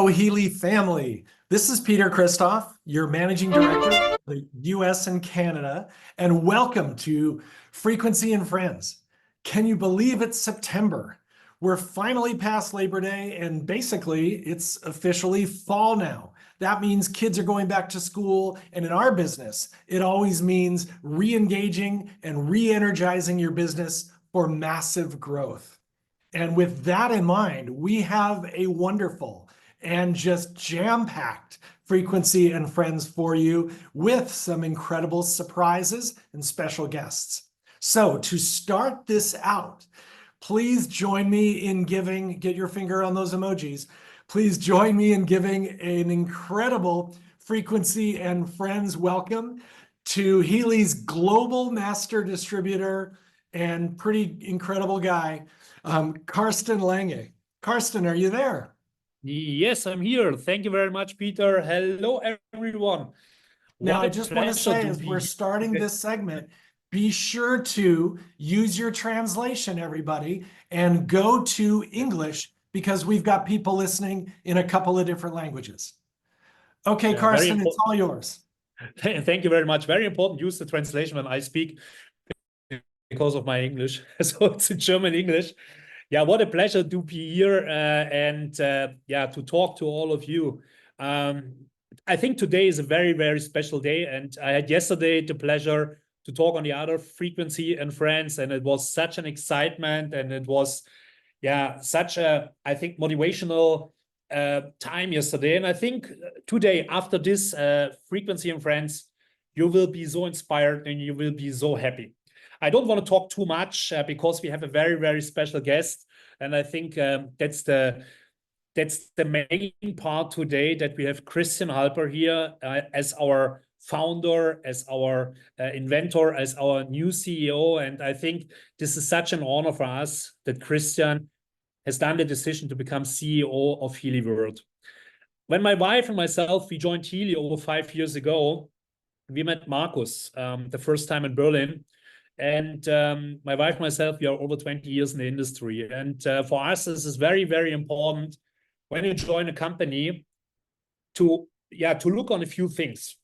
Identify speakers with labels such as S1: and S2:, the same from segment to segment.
S1: Hello, Healy family. This is Peter Christoff, your Managing Director of the US and Canada, and welcome to Frequency and Friends. Can you believe it's September? We're finally past Labor Day, and basically it's officially fall now. That means kids are going back to school, and in our business, it always means re-engaging and re-energizing your business for massive growth. And with that in mind, we have a wonderful and just jam-packed Frequency and Friends for you with some incredible surprises and special guests. So to start this out, please join me in giving, get your finger on those emojis, please join me in giving an incredible Frequency and Friends welcome to Healy's Global Master Distributor and pretty incredible guy, Carsten Lange. Carsten, are you there?
S2: Yes, I'm here. Thank you very much, Peter. Hello, everyone.
S1: Now, I just want to say, as we're starting this segment, be sure to use your translation, everybody, and go to English because we've got people listening in a couple of different languages. Okay, Carsten, it's all yours.
S2: Thank you very much. Very important. Use the translation when I speak because of my English. So it's in German English. Yeah, what a pleasure to be here and to talk to all of you. I think today is a very, very special day, and I had yesterday the pleasure to talk on the other Frequency and Friends, and it was such an excitement, and it was, such a, I think, motivational time yesterday. And I think today, after this Frequency and Friends, you will be so inspired and you will be so happy. I don't want to talk too much because we have a very, very special guest. And I think that's the main part today, that we have Christian Halper here as our founder, as our inventor, as our new CEO. And I think this is such an honor for us that Christian has done the decision to become CEO of Healy World. When my wife and myself, we joined Healy over 5 years ago, we met Markus the first time in Berlin. And my wife and myself, we are over 20 years in the industry. And for us, this is very, very important when you join a company to look on a few things.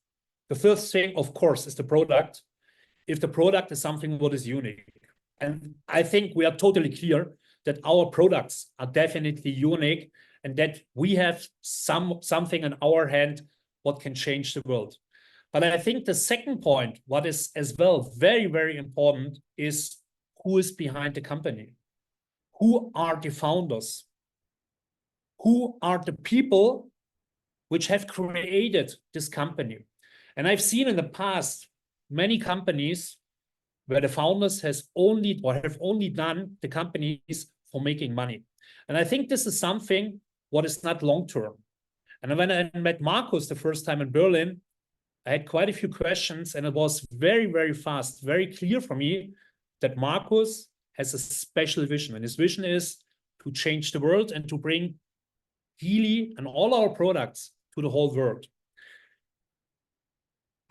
S2: The first thing, of course, is the product. If the product is something what is unique. And I think we are totally clear that our products are definitely unique and that we have something in our hand what can change the world. But I think the second point, what is as well very, very important, is who is behind the company. Who are the founders? Who are the people which have created this company? And I've seen in the past many companies where the founders have only done the companies for making money. And I think this is something what is not long-term. And when I met Markus the first time in Berlin, I had quite a few questions, and it was very, very fast, very clear for me that Markus has a special vision. And his vision is to change the world and to bring Healy and all our products to the whole world.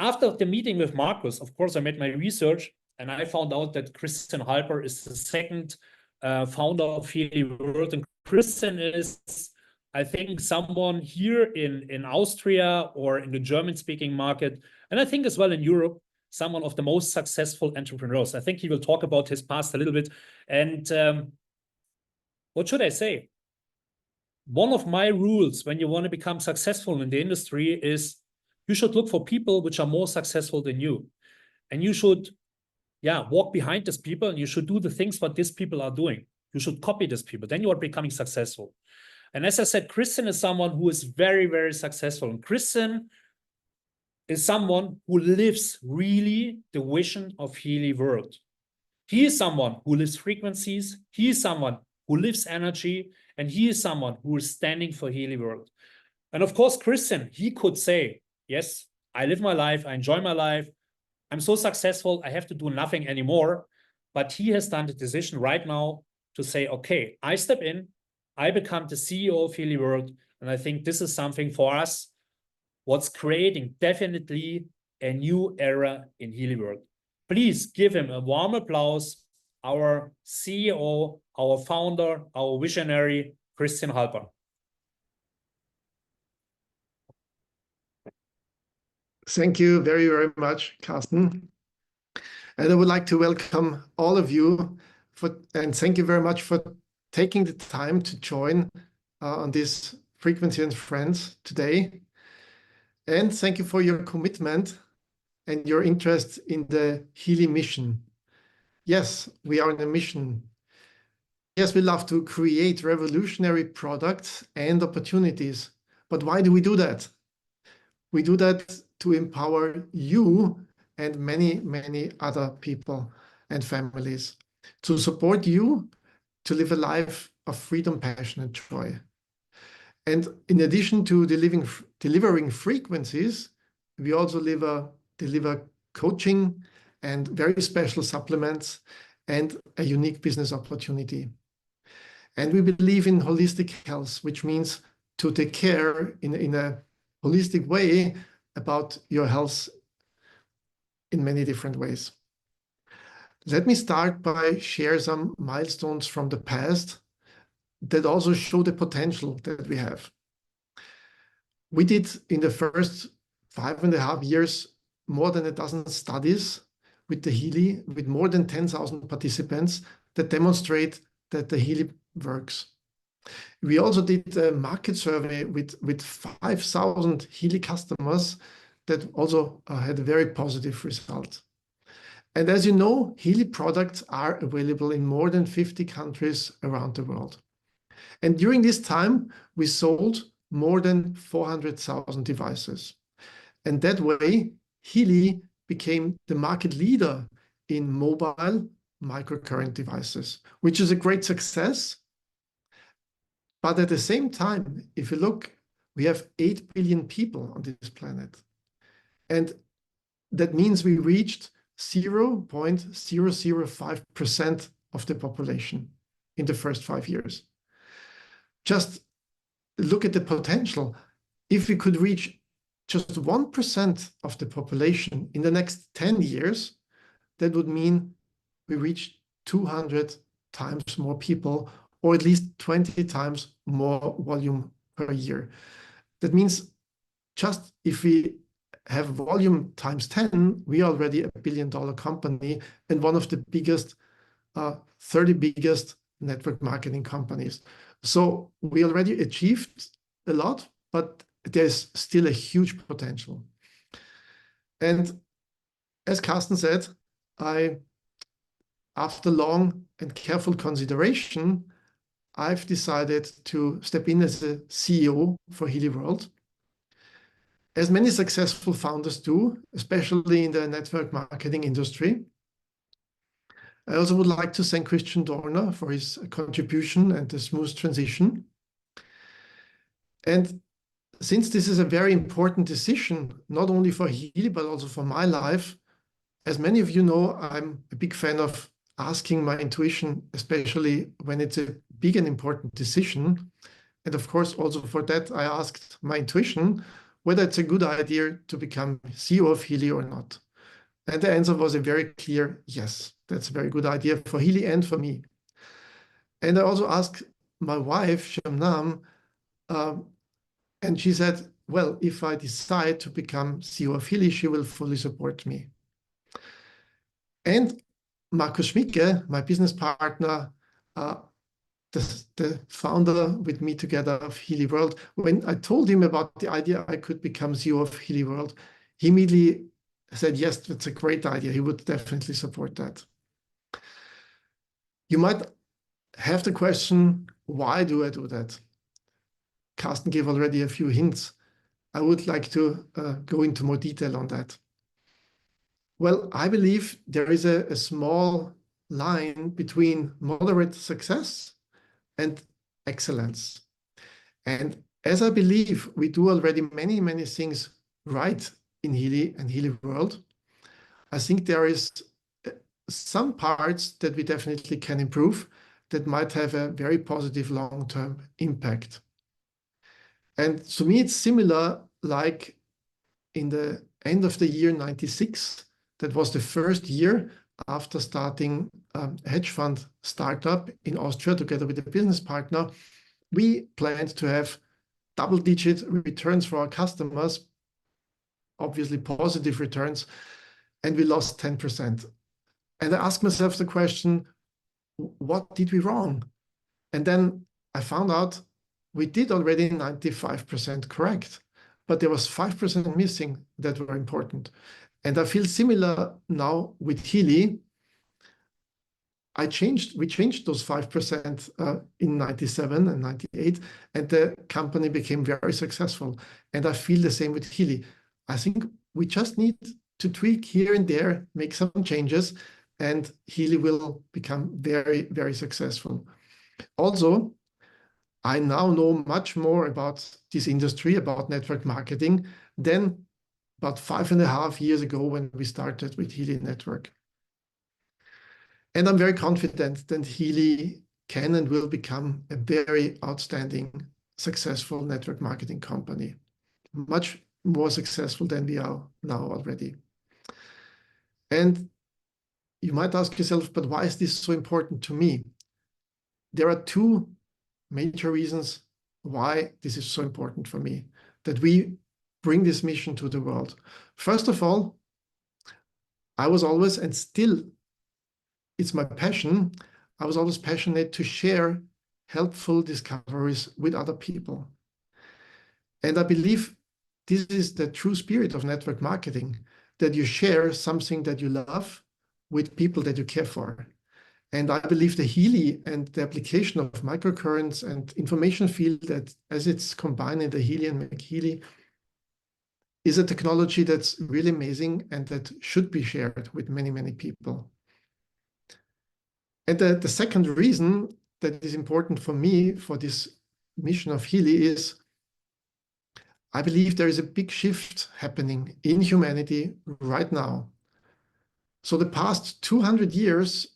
S2: After the meeting with Markus, of course, I made my research, and I found out that Christian Halper is the second founder of Healy World. And Christian is, I think, someone here in Austria or in the German-speaking market, and I think as well in Europe, someone of the most successful entrepreneurs. I think he will talk about his past a little bit. And what should I say? One of my rules when you want to become successful in the industry is you should look for people which are more successful than you. And you should, walk behind these people, and you should do the things what these people are doing. You should copy these people. Then you are becoming successful. And as I said, Christian is someone who is very, very successful. And Christian is someone who lives really the vision of Healy World. He is someone who lives frequencies. He is someone who lives energy. And he is someone who is standing for Healy World. And of course, Christian, he could say, yes, I live my life. I enjoy my life. I'm so successful. I have to do nothing anymore. But he has done the decision right now to say, okay, I step in. I become the CEO of Healy World, and I think this is something for us what's creating definitely a new era in Healy World. Please give him a warm applause, our CEO, our founder, our visionary, Christian Halper.
S3: Thank you very, very much, Carsten. And I would like to welcome all of you and thank you very much for taking the time to join on this Frequency and Friends today. And thank you for your commitment and your interest in the Healy mission. Yes, we are on a mission. Yes, we love to create revolutionary products and opportunities. But why do we do that? We do that to empower you and many, many other people and families, to support you to live a life of freedom, passion, and joy. And in addition to delivering frequencies, we also deliver coaching and very special supplements and a unique business opportunity. And we believe in holistic health, which means to take care in a holistic way about your health in many different ways. Let me start by sharing some milestones from the past that also show the potential that we have. We did in the first 5.5 years more than a dozen studies with the Healy, with more than 10,000 participants that demonstrate that the Healy works. We also did a market survey with 5,000 Healy customers that also had a very positive result. And as you know, Healy products are available in more than 50 countries around the world. And during this time, we sold more than 400,000 devices. And that way, Healy became the market leader in mobile microcurrent devices, which is a great success. But at the same time, if you look, we have 8 billion people on this planet. And that means we reached 0.005% of the population in the first 5 years. Just look at the potential. If we could reach just 1% of the population in the next 10 years, that would mean we reach 200 times more people, or at least 20 times more volume per year. That means just if we have volume times 10, we are already a $1 billion company and one of the biggest, 30 biggest network marketing companies. So we already achieved a lot, but there's still a huge potential. And as Carsten said, after long and careful consideration, I've decided to step in as a CEO for Healy World. As many successful founders do, especially in the network marketing industry. I also would like to thank Christian Dorner for his contribution and the smooth transition. And since this is a very important decision, not only for Healy, but also for my life, as many of you know, I'm a big fan of asking my intuition, especially when it's a big and important decision. And of course, also for that, I asked my intuition whether it's a good idea to become CEO of Healy or not. And the answer was a very clear yes, that's a very good idea for Healy and for me. And I also asked my wife, Shamnam, and she said, well, if I decide to become CEO of Healy, she will fully support me. And Markus Schmieke, my business partner, the founder with me together of Healy World, when I told him about the idea I could become CEO of Healy World, he immediately said, yes, that's a great idea. He would definitely support that. You might have the question, why do I do that? Carsten gave already a few hints. I would like to go into more detail on that. Well, I believe there is a small line between moderate success and excellence. And as I believe we do already many, many things right in Healy and Healy World, I think there is some parts that we definitely can improve that might have a very positive long-term impact. And to me, it's similar like in the end of the year 96, that was the first year after starting a hedge fund startup in Austria together with a business partner. We planned to have double-digit returns for our customers obviously positive returns, and we lost 10%. And I asked myself the question, what did we wrong? And then I found out we did already 95% correct, but there was 5% missing that were important. And I feel similar now with Healy. We changed those 5% in 97 and 98, and the company became very successful. And I feel the same with Healy. I think we just need to tweak here and there, make some changes, and Healy will become very, very successful. Also, I now know much more about this industry, about network marketing, than about 5.5 years ago when we started with Healy Network. And I'm very confident that Healy can and will become a very outstanding, successful network marketing company, much more successful than we are now already. And you might ask yourself, but why is this so important to me? There are two major reasons why this is so important for me, that we bring this mission to the world. First of all, I was always, and still it's my passion, I was always passionate to share helpful discoveries with other people. And I believe this is the true spirit of network marketing, that you share something that you love with people that you care for. And I believe the Healy and the application of microcurrents and information field, that as it's combined in the Healy and McHealy, is a technology that's really amazing and that should be shared with many, many people. And the second reason that is important for me for this mission of Healy is I believe there is a big shift happening in humanity right now. So the past 200 years,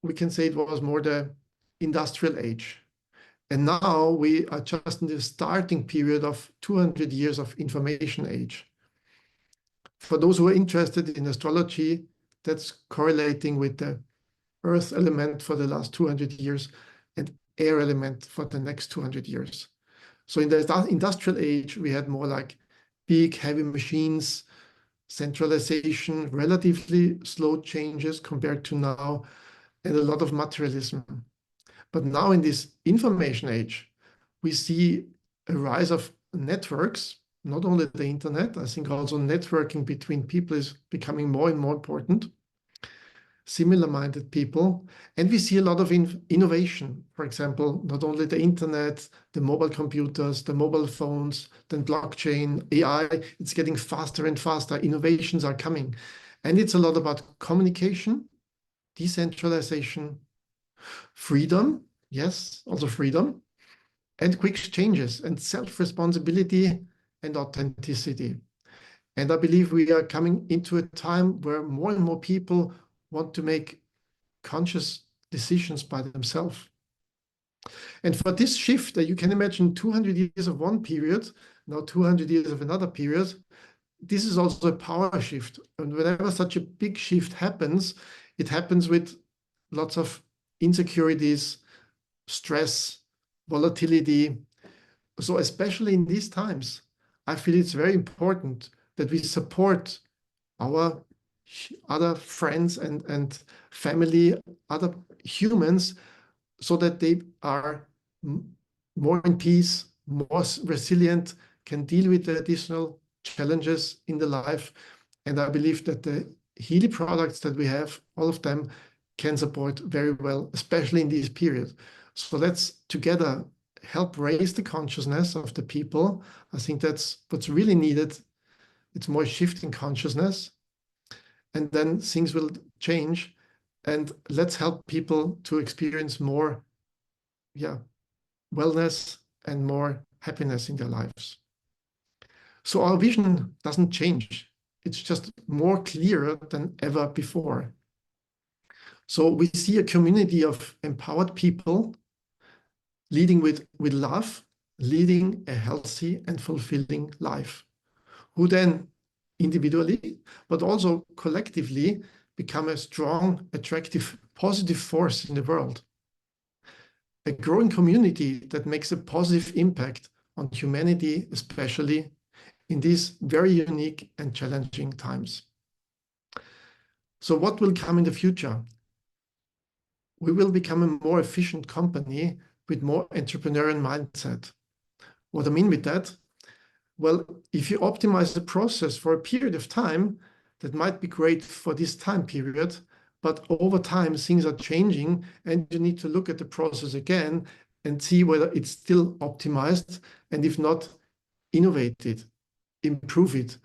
S3: we can say it was more the industrial age. And now we are just in the starting period of 200 years of information age. For those who are interested in astrology, that's correlating with the earth element for the last 200 years and air element for the next 200 years. So in the industrial age, we had more like big, heavy machines, centralization, relatively slow changes compared to now, and a lot of materialism. But now in this information age, we see a rise of networks, not only the internet, I think also networking between people is becoming more and more important, similar-minded people, and we see a lot of innovation. For example, not only the internet, the mobile computers, the mobile phones, then blockchain, AI, it's getting faster and faster. Innovations are coming. And it's a lot about communication, decentralization, freedom, yes, also freedom, and quick changes, and self-responsibility and authenticity. And I believe we are coming into a time where more and more people want to make conscious decisions by themselves. And for this shift, you can imagine 200 years of one period, now 200 years of another period. This is also a power shift. And whenever such a big shift happens, it happens with lots of insecurities, stress, volatility. So especially in these times, I feel it's very important that we support our other friends and family, other humans, so that they are more in peace, more resilient, can deal with the additional challenges in the life. And I believe that the Healy products that we have, all of them can support very well, especially in this period. So let's together help raise the consciousness of the people. I think that's what's really needed. It's more shift in consciousness. And then things will change, and let's help people to experience more, wellness and more happiness in their lives. So our vision doesn't change. It's just more clearer than ever before. So we see a community of empowered people leading with love, leading a healthy and fulfilling life, who then individually, but also collectively become a strong, attractive, positive force in the world. A growing community that makes a positive impact on humanity, especially in these very unique and challenging times. So what will come in the future? We will become a more efficient company with more entrepreneurial mindset. What I mean with that? Well, if you optimize the process for a period of time, that might be great for this time period, but over time things are changing and you need to look at the process again and see whether it's still optimized, and if not, innovate it, improve it.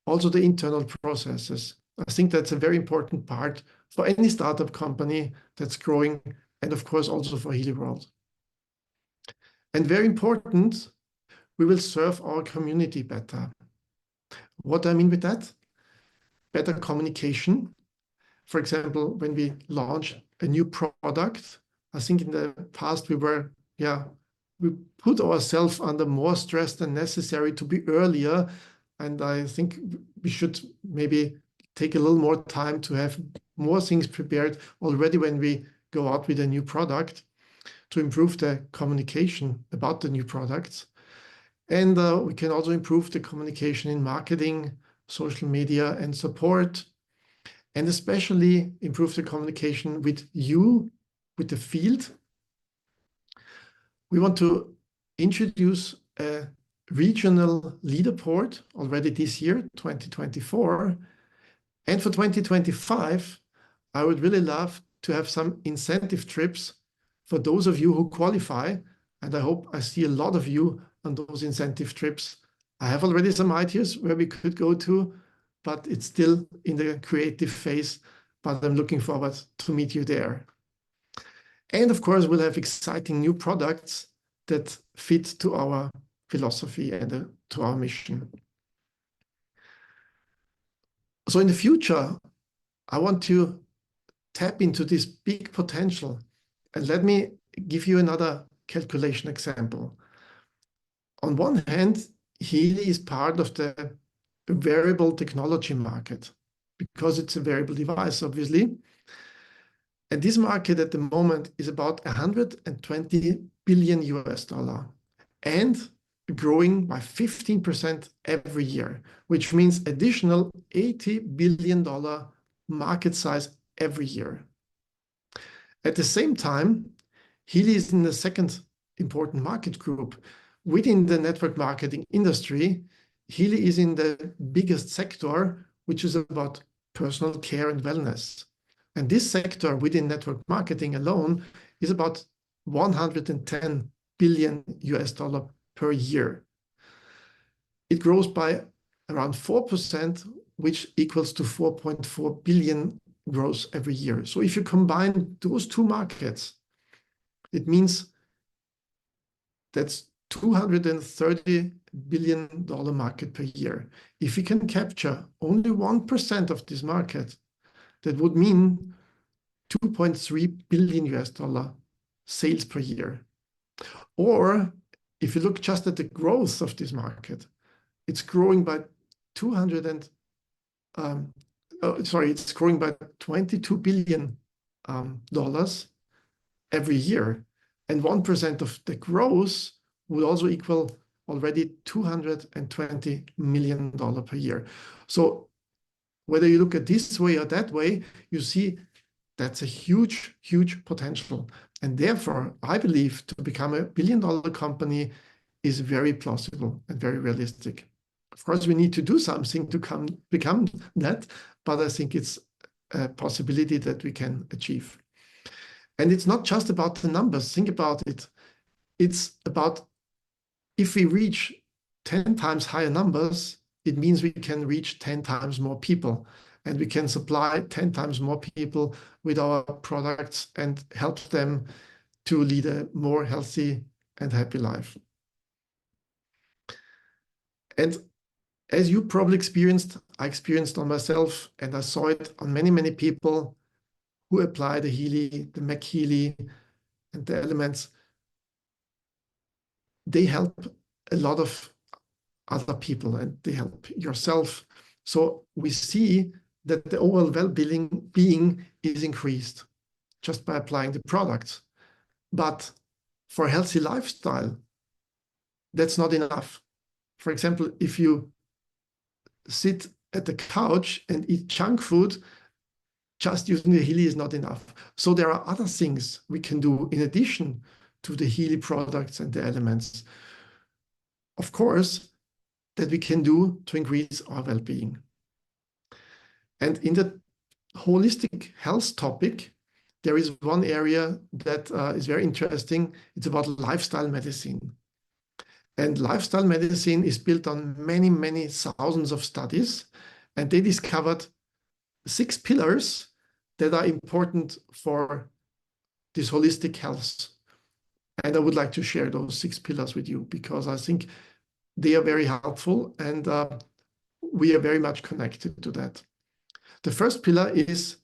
S3: Also the internal processes. I think that's a very important part for any startup company that's growing, and of course also for Healy World. And very important, we will serve our community better. What do I mean with that? Better communication. For example, when we launch a new product, I think in the past we put ourselves under more stress than necessary to be earlier. And I think we should maybe take a little more time to have more things prepared already when we go out with a new product, to improve the communication about the new products. And we can also improve the communication in marketing, social media, and support, and especially improve the communication with you, with the field. We want to introduce a regional leaderboard already this year, 2024. And for 2025, I would really love to have some incentive trips for those of you who qualify. And I hope I see a lot of you on those incentive trips. I have already some ideas where we could go to, but it's still in the creative phase, but I'm looking forward to meet you there. And of course, we'll have exciting new products that fit to our philosophy and to our mission. So in the future, I want to tap into this big potential. And let me give you another calculation example. On one hand, Healy is part of the wearable technology market because it's a wearable device, obviously. And this market at the moment is about $120 billion and growing by 15% every year, which means additional $80 billion market size every year. At the same time, Healy is in the second important market group. Within the network marketing industry, Healy is in the biggest sector, which is about personal care and wellness. And this sector within network marketing alone is about $110 billion per year. It grows by around 4%, which equals to 4.4 billion growth every year. So if you combine those two markets, it means that's $230 billion market per year. If we can capture only 1% of this market, that would mean $2.3 billion sales per year. Or if you look just at the growth of this market, it's growing by it's growing by $22 billion every year. And 1% of the growth would also equal already $220 million per year. So whether you look at this way or that way, you see that's a huge, huge potential. And therefore, I believe to become a billion-dollar company is very plausible and very realistic. Of course, we need to do something to become that, but I think it's a possibility that we can achieve. And it's not just about the numbers. Think about it. It's about if we reach 10 times higher numbers, it means we can reach 10 times more people, and we can supply 10 times more people with our products and help them to lead a more healthy and happy life. And as you probably experienced, I experienced on myself, and I saw it on many, many people who apply the Healy, the McHealy, and the elements. They help a lot of other people, and they help yourself. So we see that the overall well-being is increased just by applying the products. But for a healthy lifestyle, that's not enough. For example, if you sit at the couch and eat junk food, just using the Healy is not enough. So there are other things we can do in addition to the Healy products and the elements, of course, that we can do to increase our well-being. And in the holistic health topic, there is one area that is very interesting. It's about lifestyle medicine. And lifestyle medicine is built on many, many thousands of studies. And they discovered 6 pillars that are important for this holistic health. And I would like to share those 6 pillars with you because I think they are very helpful and we are very much connected to that. The first pillar is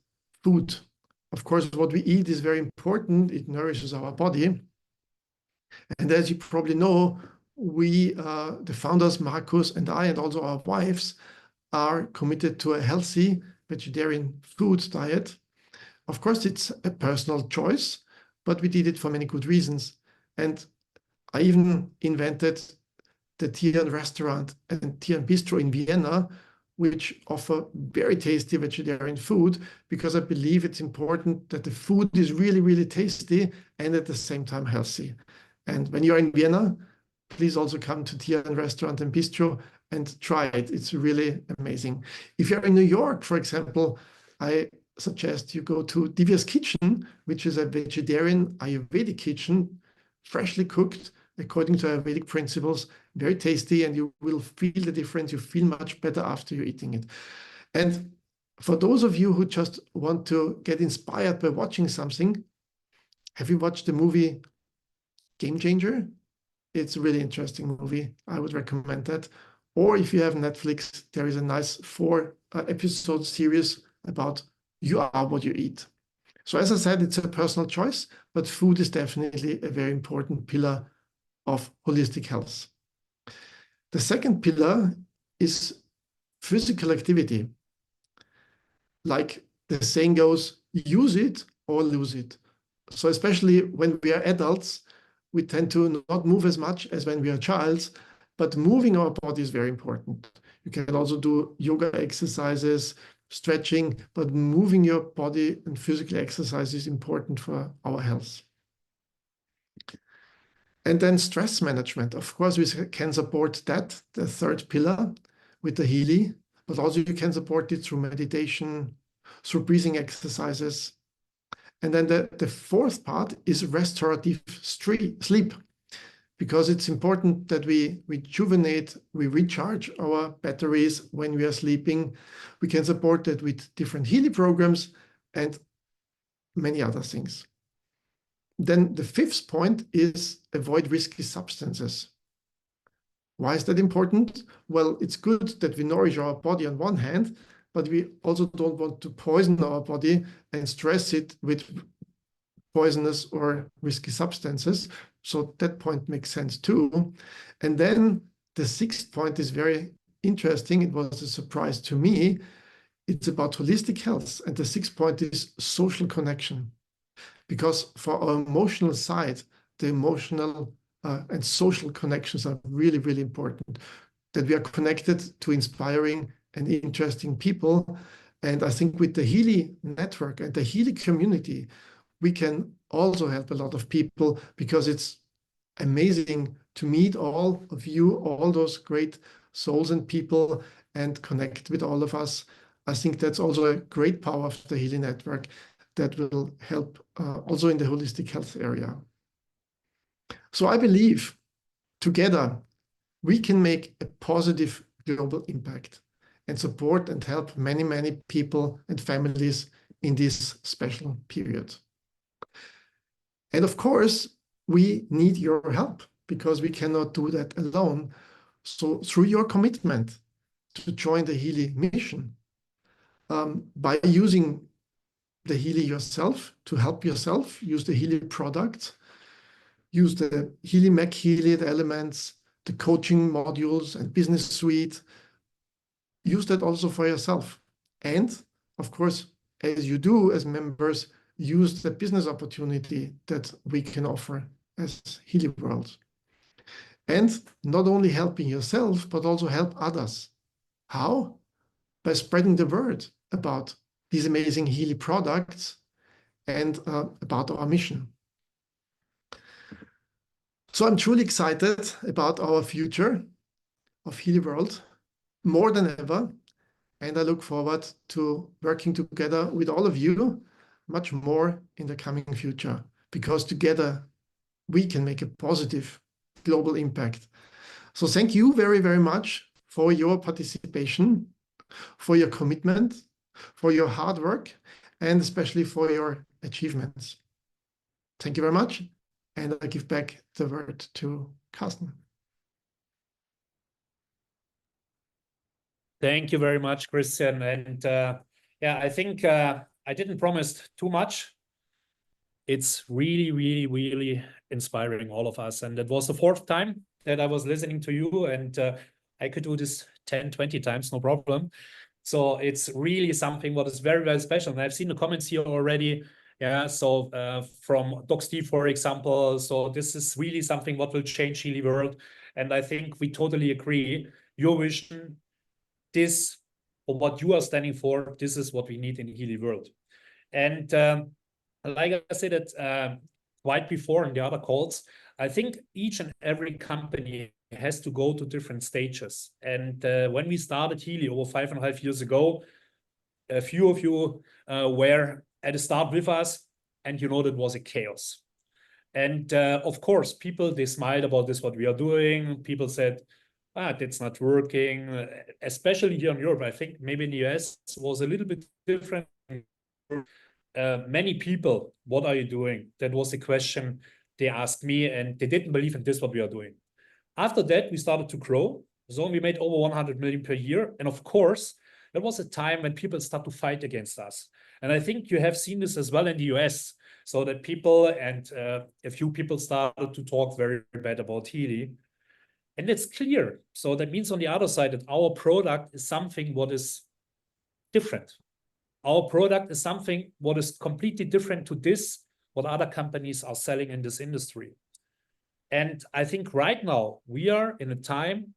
S3: food. Of course, what we eat is very important. It nourishes our body. And as you probably know, we, the founders, Markus and I, and also our wives, are committed to a healthy vegetarian food diet. Of course, it's a personal choice, but we did it for many good reasons. And I even invented the Tian restaurant and Tian bistro in Vienna, which offer very tasty vegetarian food, because I believe it's important that the food is really, really tasty and at the same time healthy. And when you're in Vienna, please also come to Tian restaurant and bistro and try it. It's really amazing. If you're in New York, for example, I suggest you go to Divya's Kitchen, which is a vegetarian Ayurvedic kitchen, freshly cooked according to Ayurvedic principles, very tasty, and you will feel the difference. You feel much better after you're eating it. And for those of you who just want to get inspired by watching something, have you watched the movie Game Changer? It's a really interesting movie. I would recommend that. Or if you have Netflix, there is a nice 4-episode series about you are what you eat. So as I said, it's a personal choice, but food is definitely a very important pillar of holistic health. The second pillar is physical activity. Like the saying goes, use it or lose it. So especially when we are adults, we tend to not move as much as when we are childs, but moving our body is very important. You can also do yoga exercises, stretching, but moving your body and physical exercise is important for our health. And then stress management. Of course, we can support that, the third pillar, with the Healy, but also you can support it through meditation, through breathing exercises. And then the fourth part is restorative sleep, because it's important that we rejuvenate, we recharge our batteries when we are sleeping. We can support that with different Healy programs and many other things. Then the fifth point is avoid risky substances. Why is that important? Well, it's good that we nourish our body on one hand, but we also don't want to poison our body and stress it with poisonous or risky substances. So that point makes sense too. And then the sixth point is very interesting. It was a surprise to me. It's about holistic health. And the sixth point is social connection. Because for our emotional side, the emotional and social connections are really, really important. That we are connected to inspiring and interesting people. And I think with the Healy network and the Healy community, we can also help a lot of people, because it's amazing to meet all of you, all those great souls and people, and connect with all of us. I think that's also a great power of the Healy network that will help also in the holistic health area. So I believe together we can make a positive global impact and support and help many, many people and families in this special period. And of course, we need your help, because we cannot do that alone. So through your commitment to join the Healy mission, by using the Healy yourself to help yourself, use the Healy product, use the Healy Healy elements, the coaching modules and business suite, use that also for yourself. And of course, as you do as members, use the business opportunity that we can offer as Healy World. And not only helping yourself, but also help others. How? By spreading the word about these amazing Healy products and about our mission. So I'm truly excited about our future of Healy World, more than ever. And I look forward to working together with all of you much more in the coming future, because together we can make a positive global impact. So thank you very, very much for your participation, for your commitment, for your hard work, and especially for your achievements. Thank you very much. And I give back the word to Carsten.
S2: Thank you very much, Christian. And yeah, I think I didn't promise too much. It's really, really, really inspiring, all of us. And it was the 4th time that I was listening to you, and I could do this 10, 20 times, no problem. So it's really something what is very, very special. And I've seen the comments here already. Yeah, so from Doc Steve, for example. So this is really something what will change Healy World. And I think we totally agree. Your vision, this, or what you are standing for, this is what we need in Healy World. And like I said it quite before in the other calls, I think each and every company has to go to different stages. And when we started Healy over 5.5 years ago, a few of you were at the start with us, and you know that was a chaos. And of course, people, they smiled about this, what we are doing. People said, that's not working, especially here in Europe. I think maybe in the US was a little bit different. Many people, what are you doing? That was the question they asked me, and they didn't believe in this, what we are doing. After that, we started to grow. So we made over 100 million per year. And of course, there was a time when people start to fight against us. And I think you have seen this as well in the US, so that people and a few people started to talk very bad about Healy. And it's clear. So that means on the other side that our product is something what is different. Our product is something what is completely different to this, what other companies are selling in this industry. And I think right now we are in a time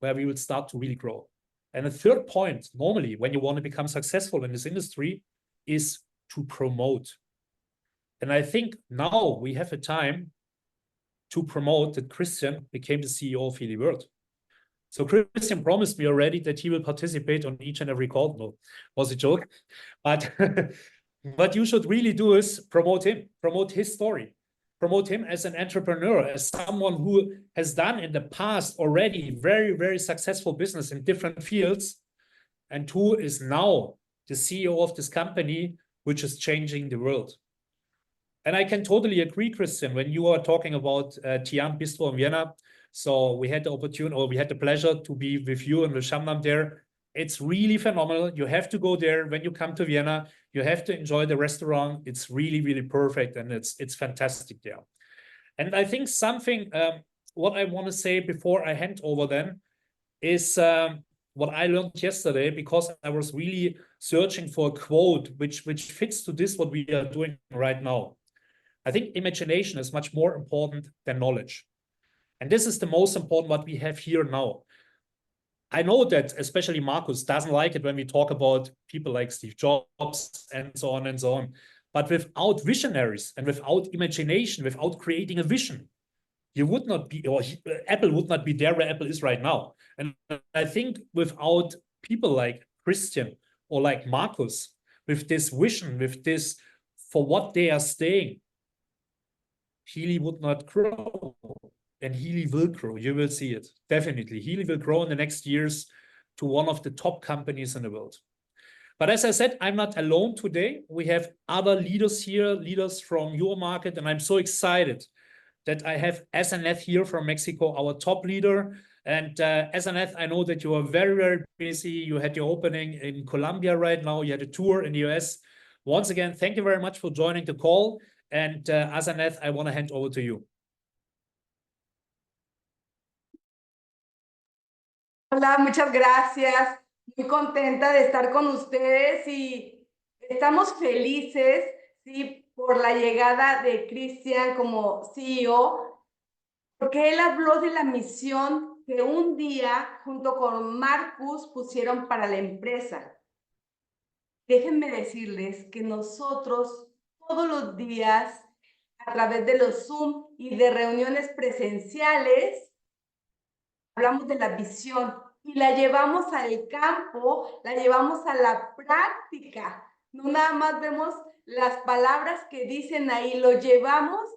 S2: where we will start to really grow. And the third point, normally, when you want to become successful in this industry, is to promote. And I think now we have a time to promote that Christian became the CEO of Healy World. So Christian promised me already that he will participate on each and every call. No, was a joke. But what you should really do is promote him, promote his story, promote him as an entrepreneur, as someone who has done in the past already very, very successful business in different fields, and who is now the CEO of this company, which is changing the world. And I can totally agree, Christian, when you are talking about Tian Bistro in Vienna. So we had the opportunity, or we had the pleasure to be with you and with Shamnam there. It's really phenomenal. You have to go there when you come to Vienna. You have to enjoy the restaurant. It's really, really perfect, and it's fantastic there. And I think something, what I want to say before I hand over then, is what I learned yesterday, because I was really searching for a quote which fits to this, what we are doing right now. I think imagination is much more important than knowledge. And this is the most important what we have here now. I know that especially Markus doesn't like it when we talk about people like Steve Jobs and so on and so on. But without visionaries and without imagination, without creating a vision, you would not be, or Apple would not be there where Apple is right now. And I think without people like Christian or like Markus, with this vision, with this, for what they are staying, Healy would not grow, and Healy will grow. You will see it. Definitely. Healy will grow in the next years to one of the top companies in the world. But as I said, I'm not alone today. We have other leaders here, leaders from your market, and I'm so excited that I have Azeneth here from Mexico, our top leader. And Azeneth, I know that you are very, very busy. You had your opening in Colombia right now. You had a tour in the US. Once again, thank you very much for joining the call. And Azeneth, I want to hand over to you.
S4: Hola, muchas gracias. Muy contenta de estar con ustedes y estamos felices, sí, por la llegada de Christian como CEO, porque él habló de la misión que un día, junto con Markus, pusieron para la empresa. Déjenme decirles que nosotros todos los días, a través de los Zoom y de reuniones presenciales, hablamos de la visión y la llevamos al campo, la llevamos a la práctica. No nada más vemos las palabras que dicen ahí, lo llevamos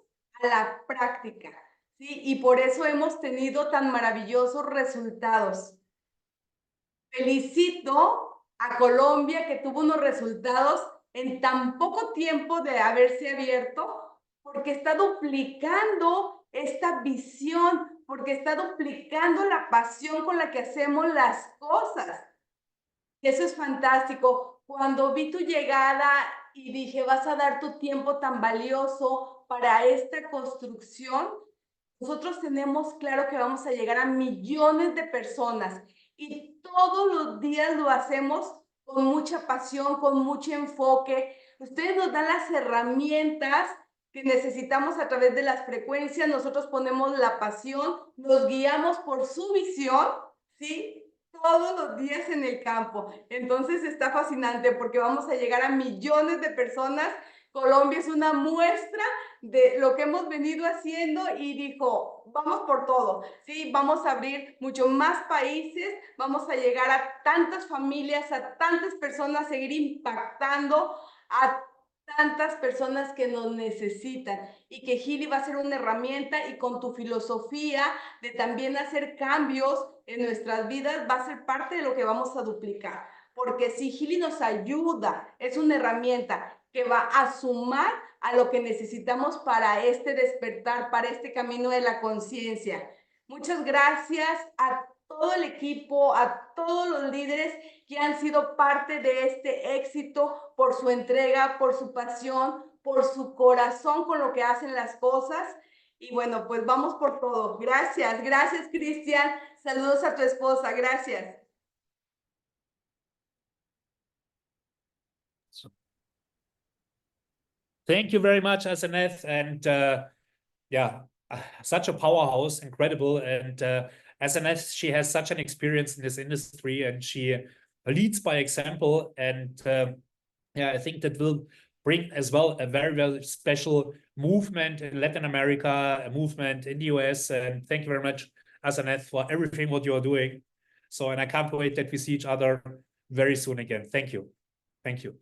S4: a la práctica, ¿sí? Y por eso hemos tenido tan maravillosos resultados. Felicito a Colombia, que tuvo unos resultados en tan poco tiempo de haberse abierto, porque está duplicando esta visión, porque está duplicando la pasión con la que hacemos las cosas. Y eso es fantástico. Cuando vi tu llegada y dije, vas a dar tu tiempo tan valioso para esta construcción, nosotros tenemos claro que vamos a llegar a millones de personas y todos los días lo hacemos con mucha pasión, con mucho enfoque. Ustedes nos dan las herramientas que necesitamos a través de las frecuencias. Nosotros ponemos la pasión, nos guiamos por su visión, ¿sí? Todos los días en el campo. Entonces está fascinante porque vamos a llegar a millones de personas. Colombia es una muestra de lo que hemos venido haciendo y dijo, vamos por todo, ¿sí? Vamos a abrir mucho más países, vamos a llegar a tantas familias, a tantas personas, seguir impactando a tantas personas que nos necesitan y que Healy va a ser una herramienta y con tu filosofía de también hacer cambios en nuestras vidas va a ser parte de lo que vamos a duplicar. Porque si Healy nos ayuda, es una herramienta que va a sumar a lo que necesitamos para este despertar, para este camino de la conciencia. Muchas gracias a todo el equipo, a todos los líderes que han sido parte de este éxito por su entrega, por su pasión, por su corazón con lo que hacen las cosas. Y bueno, pues vamos por todo. Gracias, gracias, Cristian. Saludos a tu esposa. Gracias.
S2: Thank you very much, Azeneth, and yeah, such a powerhouse, incredible. And Azeneth, she has such an experience in this industry, and she leads by example. And yeah, I think that will bring as well a very, very special movement in Latin America, a movement in the US. And thank you very much, Azeneth, for everything what you are doing. So, and I can't wait that we see each other very soon again. Thank you. Thank you.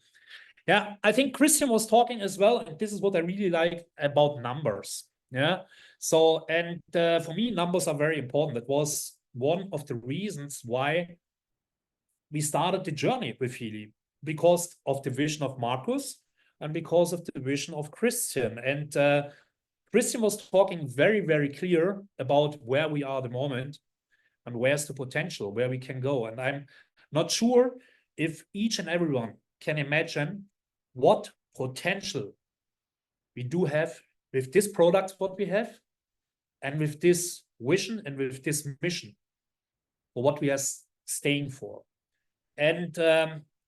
S2: Yeah, I think Christian was talking as well, and this is what I really like about numbers. Yeah, so, and for me, numbers are very important. That was one of the reasons why we started the journey with Healy, because of the vision of Markus and because of the vision of Christian. And Christian was talking very, very clear about where we are at the moment and where's the potential, where we can go. And I'm not sure if each and everyone can imagine what potential we do have with this product, what we have, and with this vision and with this mission, for what we are staying for. And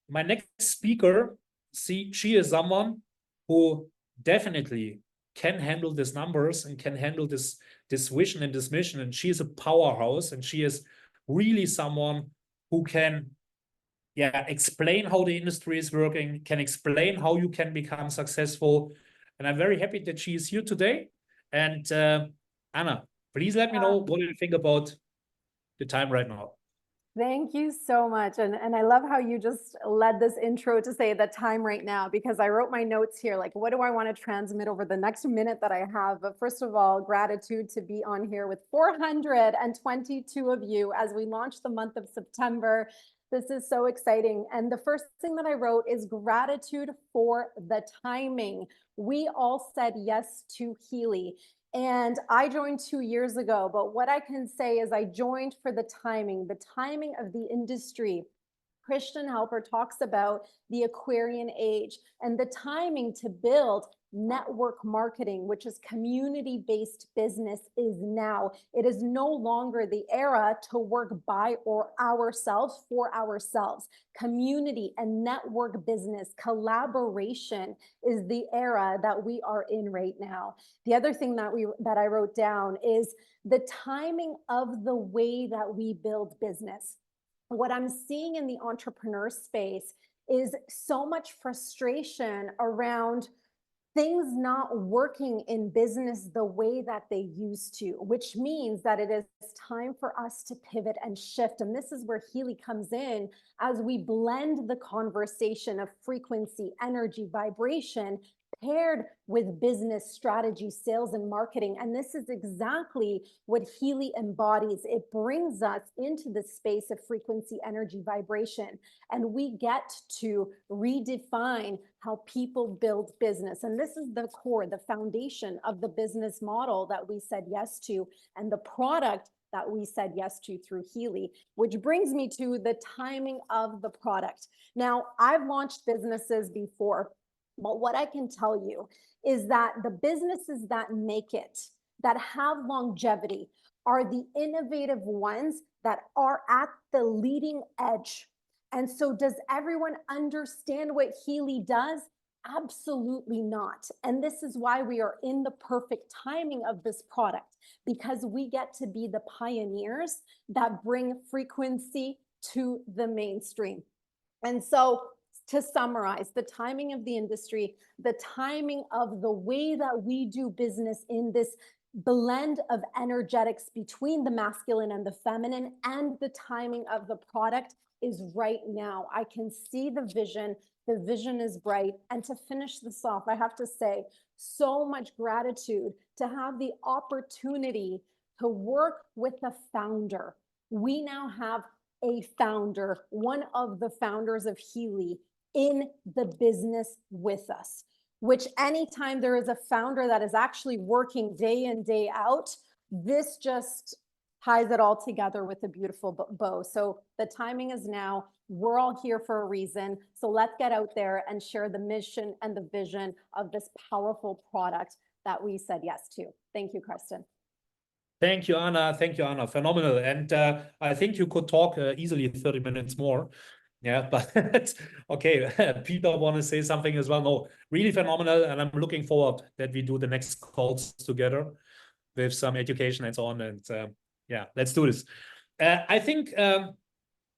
S2: my next speaker, she is someone who definitely can handle these numbers and can handle this vision and this mission. And she is a powerhouse, and she is really someone who can explain how the industry is working, can explain how you can become successful. And I'm very happy that she is here today. And Anna, please let me know what you think about the time right now.
S5: Thank you so much. And I love how you just led this intro to say the time right now, because I wrote my notes here, like, what do I want to transmit over the next minute that I have? But first of all, gratitude to be on here with 422 of you as we launch the month of September. This is so exciting. And the first thing that I wrote is gratitude for the timing. We all said yes to Healy. And I joined 2 years ago, but what I can say is I joined for the timing of the industry. Christian Halper talks about the Aquarian age and the timing to build network marketing, which is community-based business, is now. It is no longer the era to work by or ourselves for ourselves. Community and network business, collaboration is the era that we are in right now. The other thing that I wrote down is the timing of the way that we build business. What I'm seeing in the entrepreneur space is so much frustration around things not working in business the way that they used to, which means that it is time for us to pivot and shift. And this is where Healy comes in as we blend the conversation of frequency, energy, vibration, paired with business strategy, sales, and marketing. And this is exactly what Healy embodies. It brings us into the space of frequency, energy, vibration, and we get to redefine how people build business. And this is the core, the foundation of the business model that we said yes to, and the product that we said yes to through Healy, which brings me to the timing of the product. Now, I've launched businesses before, but what I can tell you is that the businesses that make it, that have longevity, are the innovative ones that are at the leading edge. And so does everyone understand what Healy does? Absolutely not. And this is why we are in the perfect timing of this product, because we get to be the pioneers that bring frequency to the mainstream. And so to summarize, the timing of the industry, the timing of the way that we do business in this blend of energetics between the masculine and the feminine, and the timing of the product is right now. I can see the vision. The vision is bright. And to finish this off, I have to say, so much gratitude to have the opportunity to work with the founder. We now have a founder, one of the founders of Healy, in the business with us, which anytime there is a founder that is actually working day in, day out, this just ties it all together with a beautiful bow. So the timing is now. We're all here for a reason. So let's get out there and share the mission and the vision of this powerful product that we said yes to. Thank you, Carsten.
S2: Thank you, Anna. Thank you, Anna. Phenomenal. And I think you could talk easily 30 minutes more. Yeah, but okay, Peter want to say something as well. No, really phenomenal. And I'm looking forward that we do the next calls together with some education and so on. And yeah, let's do this. I think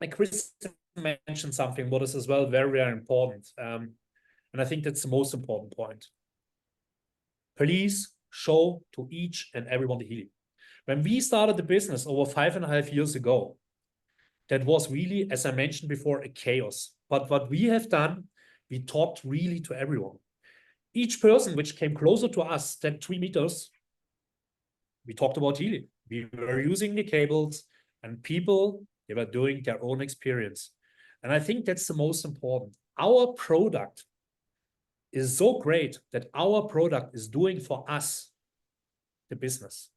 S2: like Chris mentioned something what is as well very, very important. And I think that's the most important point. Please show to each and everyone the Healy. When we started the business over 5.5 years ago, that was really, as I mentioned before, a chaos. But what we have done, we talked really to everyone. Each person which came closer to us than 3 meters, we talked about Healy. We were using the cables, and people, they were doing their own experience. And I think that's the most important. Our product is so great that our product is doing for us the business.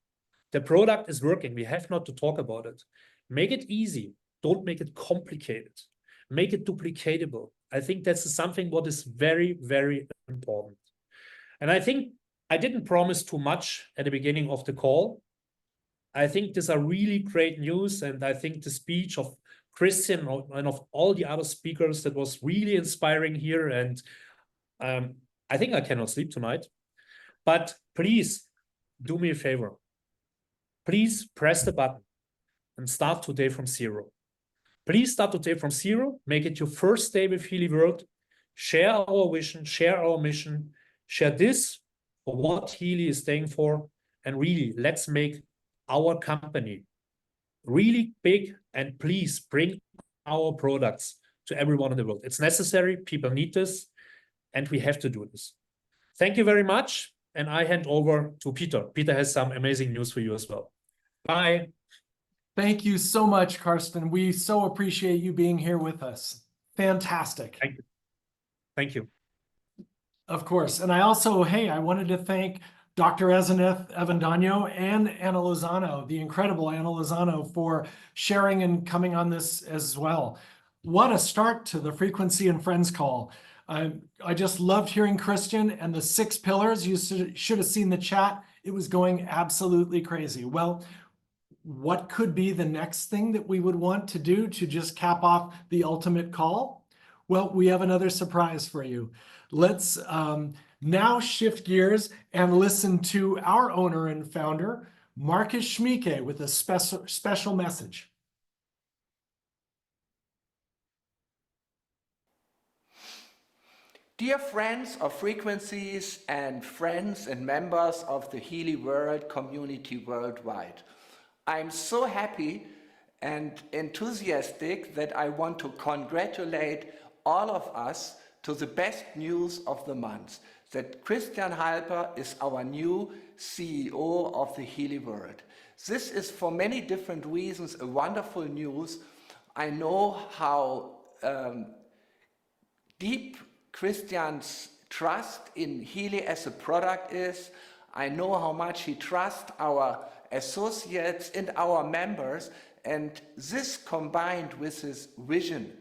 S2: The product is working. We have not to talk about it. Make it easy. Don't make it complicated. Make it duplicatable. I think that's something what is very, very important. And I think I didn't promise too much at the beginning of the call. I think these are really great news. And I think the speech of Christian and of all the other speakers, that was really inspiring here. And I think I cannot sleep tonight. But please do me a favor. Please press the button and start today from zero. Please start today from zero. Make it your first day with Healy World. Share our vision, share our mission, share this for what Healy is staying for. And really, let's make our company really big, and please bring our products to everyone in the world. It's necessary. People need this, and we have to do this. Thank you very much. And I hand over to Peter. Peter has some amazing news for you as well. Bye.
S1: Thank you so much, Carsten. We so appreciate you being here with us. Fantastic.
S2: Thank you. Thank you.
S1: Of course. And I also, hey, I wanted to thank Dr. Azeneth, Avendaño, and Anna Lozano, the incredible Anna Lozano, for sharing and coming on this as well. What a start to the Frequency and Friends call. I just loved hearing Christian and the 6 pillars. You should have seen the chat. It was going absolutely crazy. Well, what could be the next thing that we would want to do to just cap off the ultimate call? Well, we have another surprise for you. Let's now shift gears and listen to our owner and founder, Markus Schmieke, with a special message.
S6: Dear friends of frequencies and friends and members of the Healy World community worldwide, I'm so happy and enthusiastic that I want to congratulate all of us to the best news of the month, that Christian Halper is our new CEO of the Healy World. This is for many different reasons a wonderful news. I know how deep Christian's trust in Healy as a product is. I know how much he trusts our associates and our members, and this combined with his vision,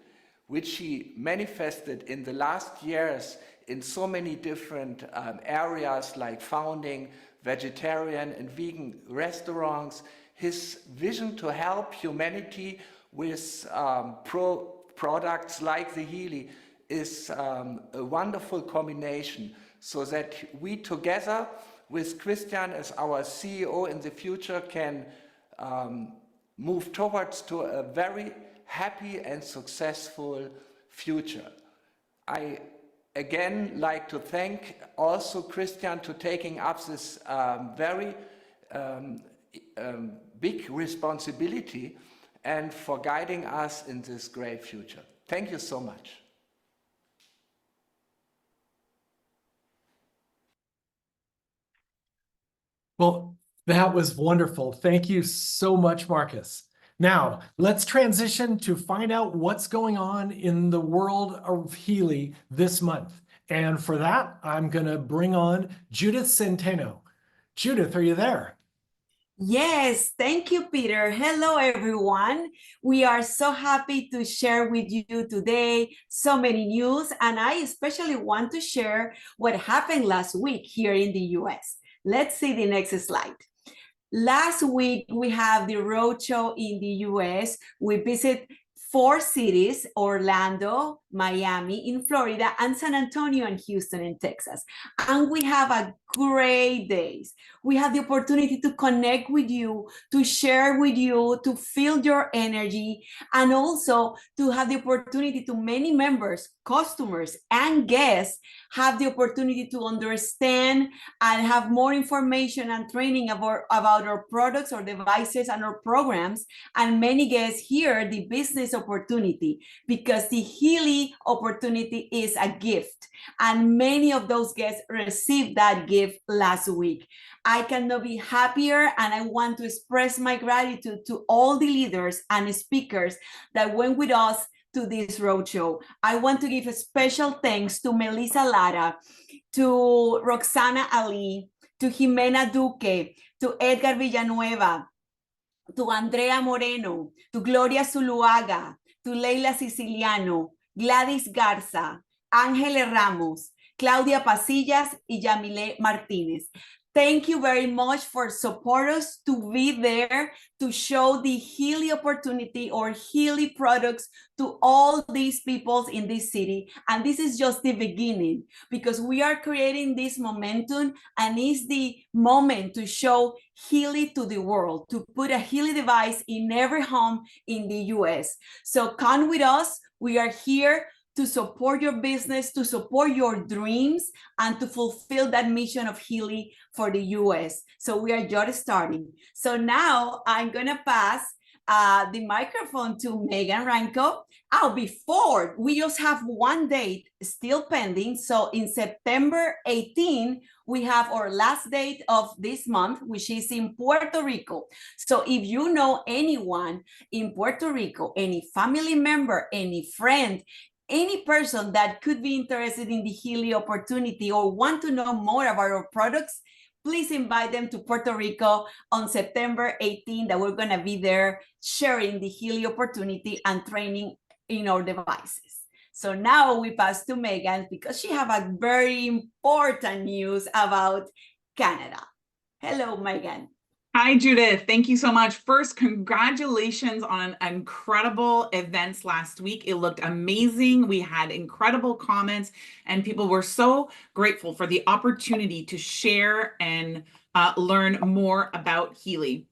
S6: which he manifested in the last years in so many different areas like founding vegetarian and vegan restaurants, his vision to help humanity with products like the Healy is a wonderful combination, so that we together with Christian as our CEO in the future can move towards to a very happy and successful future. I again like to thank also Christian to taking up this very big responsibility and for guiding us in this great future. Thank you so much.
S1: Well, that was wonderful. Thank you so much, Markus. Now, let's transition to find out what's going on in the world of Healy this month. And for that, I'm going to bring on Judith Centeno. Judith, are you there?
S7: Yes, thank you, Peter. Hello, everyone. We are so happy to share with you today so many news, and I especially want to share what happened last week here in the US. Let's see the next slide. Last week, we have the Roadshow in the US. We visit 4 cities, Orlando, Miami in Florida, and San Antonio and Houston in Texas. And we have a great days. We have the opportunity to connect with you, to share with you, to feel your energy, and also to have the opportunity to many members, customers, and guests have the opportunity to understand and have more information and training about our products or devices and our programs. And many guests hear the business opportunity, because the Healy opportunity is a gift. And many of those guests received that gift last week. I cannot be happier, and I want to express my gratitude to all the leaders and speakers that went with us to this roadshow. I want to give a special thanks to Melissa Lara, to Roxana Ali, to Jimena Duque, to Edgar Villanueva, to Andrea Moreno, to Gloria Zuluaga, to Leila Siciliano, Gladys Garza, Ángel Ramos, Claudia Pasillas, y Yamile Martínez. Thank you very much for support us to be there to show the Healy opportunity or Healy products to all these people in this city. And this is just the beginning, because we are creating this momentum, and it's the moment to show Healy to the world, to put a Healy device in every home in the US. So come with us. We are here to support your business, to support your dreams, and to fulfill that mission of Healy for the US. So we are just starting. So now I'm gonna pass the microphone to Megan Ranco. Before, we just have one date still pending. So in September 18, we have our last date of this month, which is in Puerto Rico. So if you know anyone in Puerto Rico, any family member, any friend, any person that could be interested in the Healy opportunity or want to know more about our products, please invite them to Puerto Rico on September 18, that we're going to be there sharing the Healy opportunity and training in our devices. So now we pass to Megan because she have a very important news about Canada. Hello, Megan.
S8: Hi, Judith. Thank you so much. First, congratulations on an incredible events last week. It looked amazing. We had incredible comments, and people were so grateful for the opportunity to share and learn more about Healy.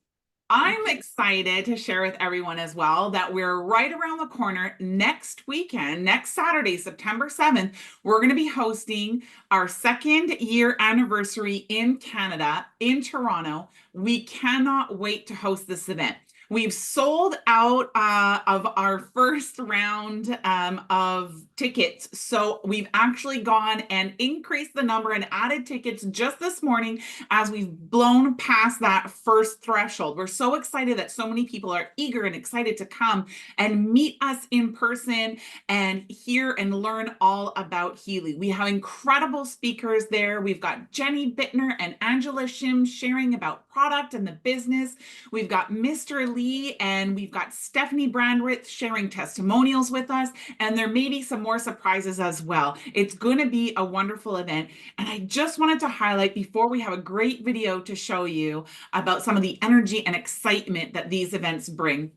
S8: I'm excited to share with everyone as well that we're right around the corner next weekend, next Saturday, September 7th. We're going to be hosting our 2nd year anniversary in Canada, in Toronto. We cannot wait to host this event. We've sold out of our first round of tickets. So we've actually gone and increased the number and added tickets just this morning as we've blown past that first threshold. We're so excited that so many people are eager and excited to come and meet us in person and hear and learn all about Healy. We have incredible speakers there. We've got Jenny Bittner and Angela Shim sharing about product and the business. We've got Mr. Lee and we've got Stephanie Brandreth sharing testimonials with us, and there may be some more surprises as well. It's going to be a wonderful event, and I just wanted to highlight before we have a great video to show you about some of the energy and excitement that these events bring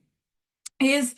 S8: is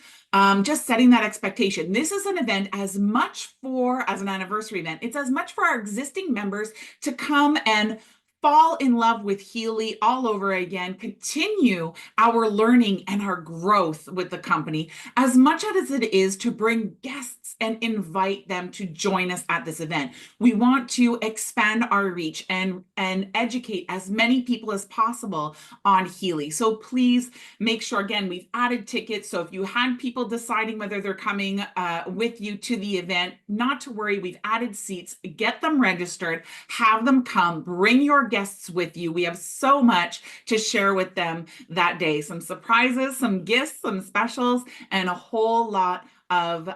S8: just setting that expectation. This is an event as much as an anniversary event. It's as much for our existing members to come and fall in love with Healy all over again, continue our learning and our growth with the company, as much as it is to bring guests and invite them to join us at this event. We want to expand our reach and educate as many people as possible on Healy. So please make sure, again, we've added tickets. So if you had people deciding whether they're coming with you to the event, not to worry, we've added seats. Get them registered, have them come, bring your guests with you. We have so much to share with them that day. Some surprises, some gifts, some specials, and a whole lot of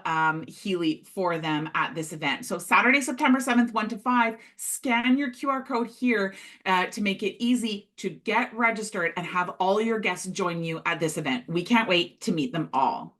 S8: Healy for them at this event. So Saturday, September 7th, 1 to 5, scan your QR code here to make it easy to get registered and have all your guests join you at this event. We can't wait to meet them all.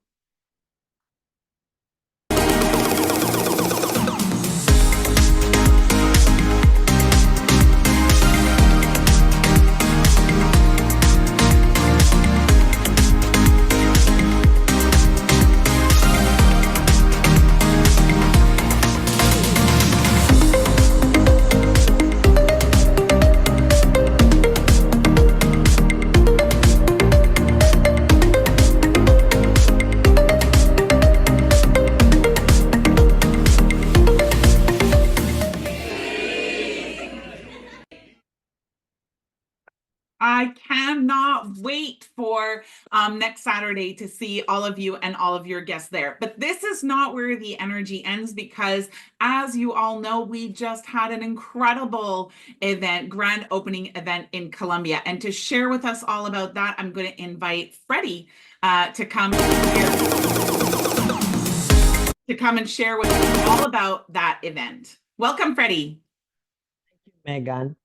S8: I cannot wait for next Saturday to see all of you and all of your guests there. But this is not where the energy ends, because as you all know, we just had an incredible event, grand opening event in Colombia. And to share with us all about that, I'm going to invite Freddy to come and share with us all about that event. Welcome, Freddy.
S9: Thank you, Megan.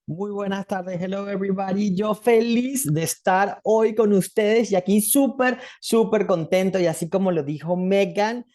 S9: Muy buenas tardes, hello everybody. Yo feliz de estar hoy con ustedes y aquí súper contento, y así como lo dijo Megan,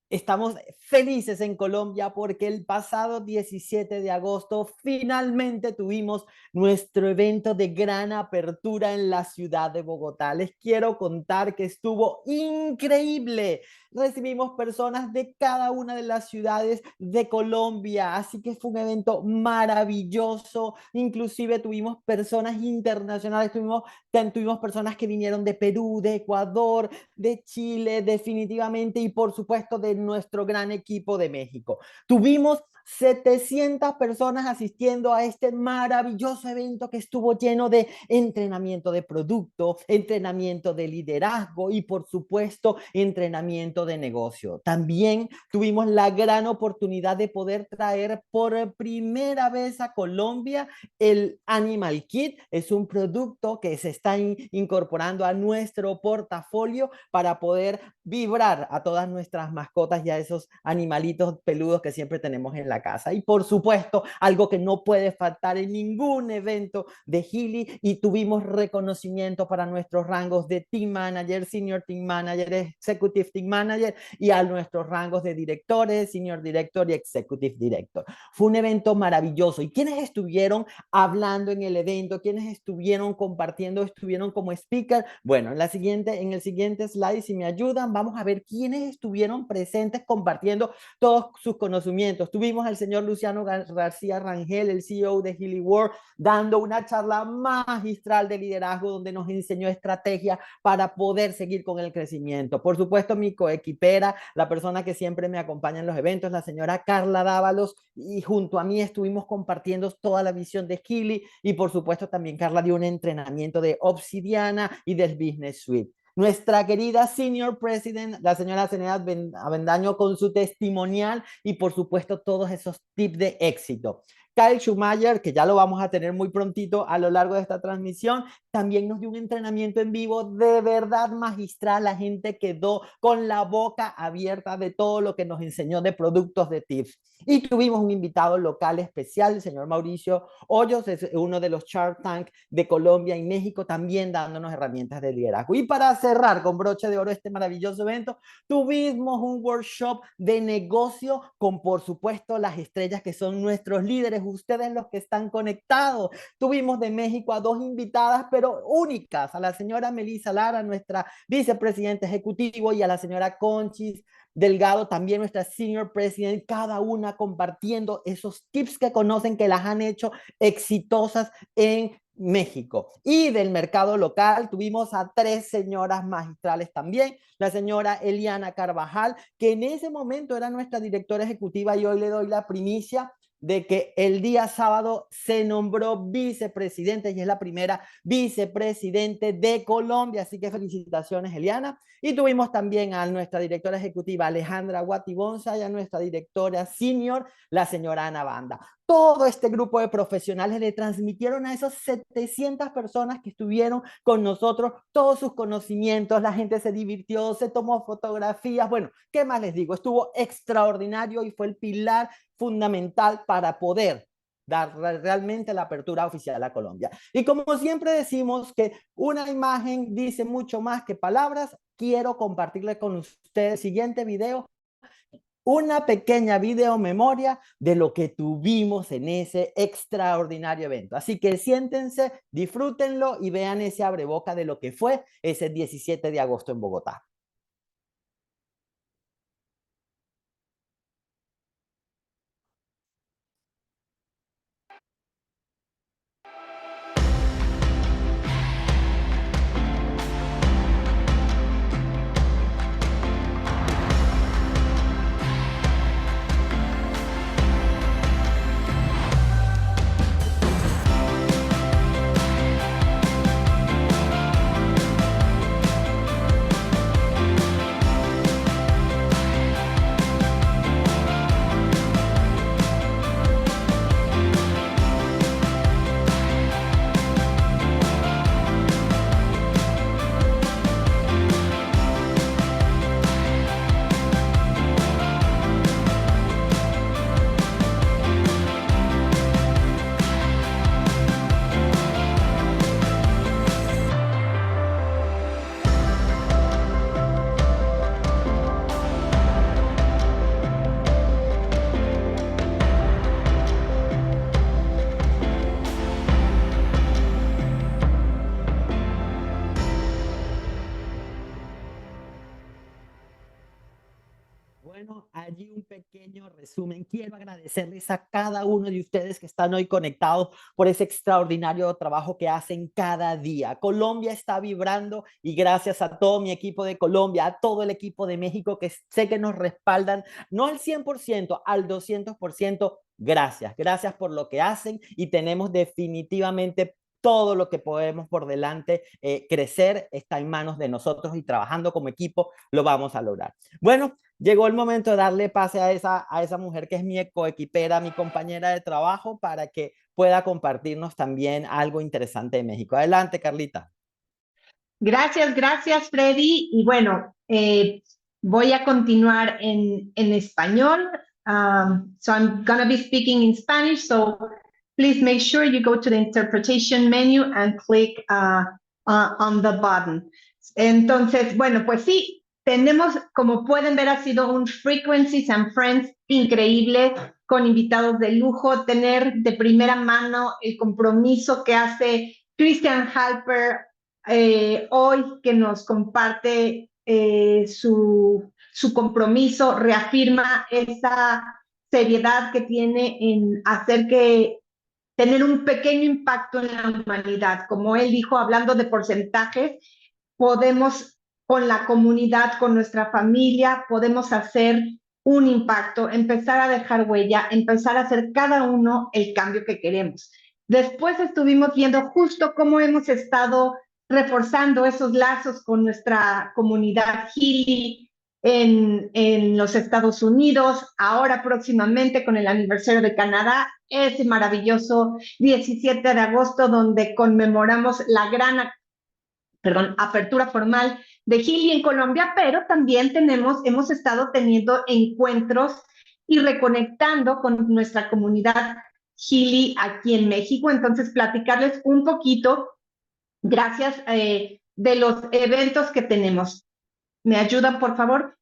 S9: estamos felices en Colombia porque el pasado 17 de agosto finalmente tuvimos nuestro evento de gran apertura en la ciudad de Bogotá. Les quiero contar que estuvo increíble. Recibimos personas de cada una de las ciudades de Colombia, así que fue un evento maravilloso. Inclusive tuvimos personas internacionales, tuvimos personas que vinieron de Perú, de Ecuador, de Chile, definitivamente, y por supuesto de nuestro gran equipo de México. Tuvimos 700 personas asistiendo a este maravilloso evento que estuvo lleno de entrenamiento de producto, entrenamiento de liderazgo y por supuesto entrenamiento de negocio. También tuvimos la gran oportunidad de poder traer por primera vez a Colombia el Animal Kit. Es un producto que se está incorporando a nuestro portafolio para poder vibrar a todas nuestras mascotas y a esos animalitos peludos que siempre tenemos en la casa. Y por supuesto, algo que no puede faltar en ningún evento de Healy, y tuvimos reconocimiento para nuestros rangos de Team Manager, Senior Team Manager, Executive Team Manager, y a nuestros rangos de directores, Senior Director y Executive Director. Fue un evento maravilloso. ¿Y quiénes estuvieron hablando en el evento? ¿Quiénes estuvieron compartiendo? ¿Estuvieron como speaker? Bueno, en el siguiente slide, si me ayudan, vamos a ver quiénes estuvieron presentes compartiendo todos sus conocimientos. Tuvimos al señor Luciano García Rangel, el CEO de Healy World, dando una charla magistral de liderazgo donde nos enseñó estrategia para poder seguir con el crecimiento. Por supuesto, mi coequipera, la persona que siempre me acompaña en los eventos, la señora Karla Dávalos, y junto a mí estuvimos compartiendo toda la visión de Healy, y por supuesto también Karla dio un entrenamiento de Obsidiana y del Business Suite. Nuestra querida Senior President, la señora Avendaño, con su testimonial y por supuesto todos esos tips de éxito. Kai Schulmeyer, que ya lo vamos a tener muy prontito a lo largo de esta transmisión, también nos dio un entrenamiento en vivo de verdad magistral. La gente quedó con la boca abierta de todo lo que nos enseñó de productos, de tips. Y tuvimos un invitado local especial, el señor Mauricio Hoyos, es uno de los Shark Tank de Colombia y México, también dándonos herramientas de liderazgo. Y para cerrar con broche de oro este maravilloso evento, tuvimos un workshop de negocio con, por supuesto, las estrellas que son nuestros líderes, ustedes los que están conectados. Tuvimos de México a 2 invitadas, pero únicas, a la señora Melissa Lara, nuestra vicepresidenta ejecutivo, y a la señora Conchis Delgado, también nuestra Senior President, cada una compartiendo esos tips que conocen, que las han hecho exitosas en México. Y del mercado local tuvimos a 3 señoras magistrales también. La señora Eliana Carvajal, que en ese momento era nuestra directora ejecutiva, y hoy le doy la primicia de que el día sábado se nombró vicepresidente, y es la primera vicepresidente de Colombia. Así que felicitaciones, Eliana. Y tuvimos también a nuestra directora ejecutiva, Alejandra Guatibonza, y a nuestra directora senior, la señora Ana Banda. Todo este grupo de profesionales le transmitieron a esos 700 personas que estuvieron con nosotros todos sus conocimientos. La gente se divirtió, se tomó fotografías. Bueno, ¿qué más les digo? Estuvo extraordinario y fue el pilar fundamental para poder dar realmente la apertura oficial a Colombia. Y como siempre decimos que una imagen dice mucho más que palabras, quiero compartirle con ustedes el siguiente video, una pequeña video memoria de lo que tuvimos en ese extraordinario evento. Así que siéntense, disfrútenlo y vean ese abreboca de lo que fue ese 17 de agosto en Bogotá. Bueno, allí un pequeño resumen. Quiero agradecerles a cada uno de ustedes que están hoy conectados por ese extraordinario trabajo que hacen cada día. Colombia está vibrando, y gracias a todo mi equipo de Colombia, a todo el equipo de México, que sé que nos respaldan, no al 100%, al 200%. Gracias, gracias por lo que hacen, y tenemos definitivamente todo lo que podemos por delante. Crecer está en manos de nosotros, y trabajando como equipo lo vamos a lograr. Bueno, llegó el momento de darle pase a esa mujer que es mi coequipera, mi compañera de trabajo, para que pueda compartirnos también algo interesante de México. Adelante, Carlita.
S10: Gracias, Freddy. Y bueno, voy a continuar en español. So I'm going to be speaking in Spanish, so please make sure you go to the interpretation menu and click on the button. Entonces, bueno, pues sí, tenemos, como pueden ver, ha sido un Frequencies and Friends increíble, con invitados de lujo, tener de primera mano el compromiso que hace Christian Halper hoy, que nos comparte su compromiso, reafirma esa seriedad que tiene en hacer que tener un pequeño impacto en la humanidad. Como él dijo, hablando de porcentajes, podemos con la comunidad, con nuestra familia, podemos hacer un impacto, empezar a dejar huella, empezar a hacer cada uno el cambio que queremos. Después estuvimos viendo justo cómo hemos estado reforzando esos lazos con nuestra comunidad Healy en los Estados Unidos, ahora próximamente con el aniversario de Canadá, ese maravilloso 17 de agosto donde conmemoramos la gran apertura formal de Healy en Colombia, pero también hemos estado teniendo encuentros y reconectando con nuestra comunidad Healy aquí en México. Entonces, platicarles un poquito, gracias, de los eventos que tenemos. ¿Me ayudan, por favor?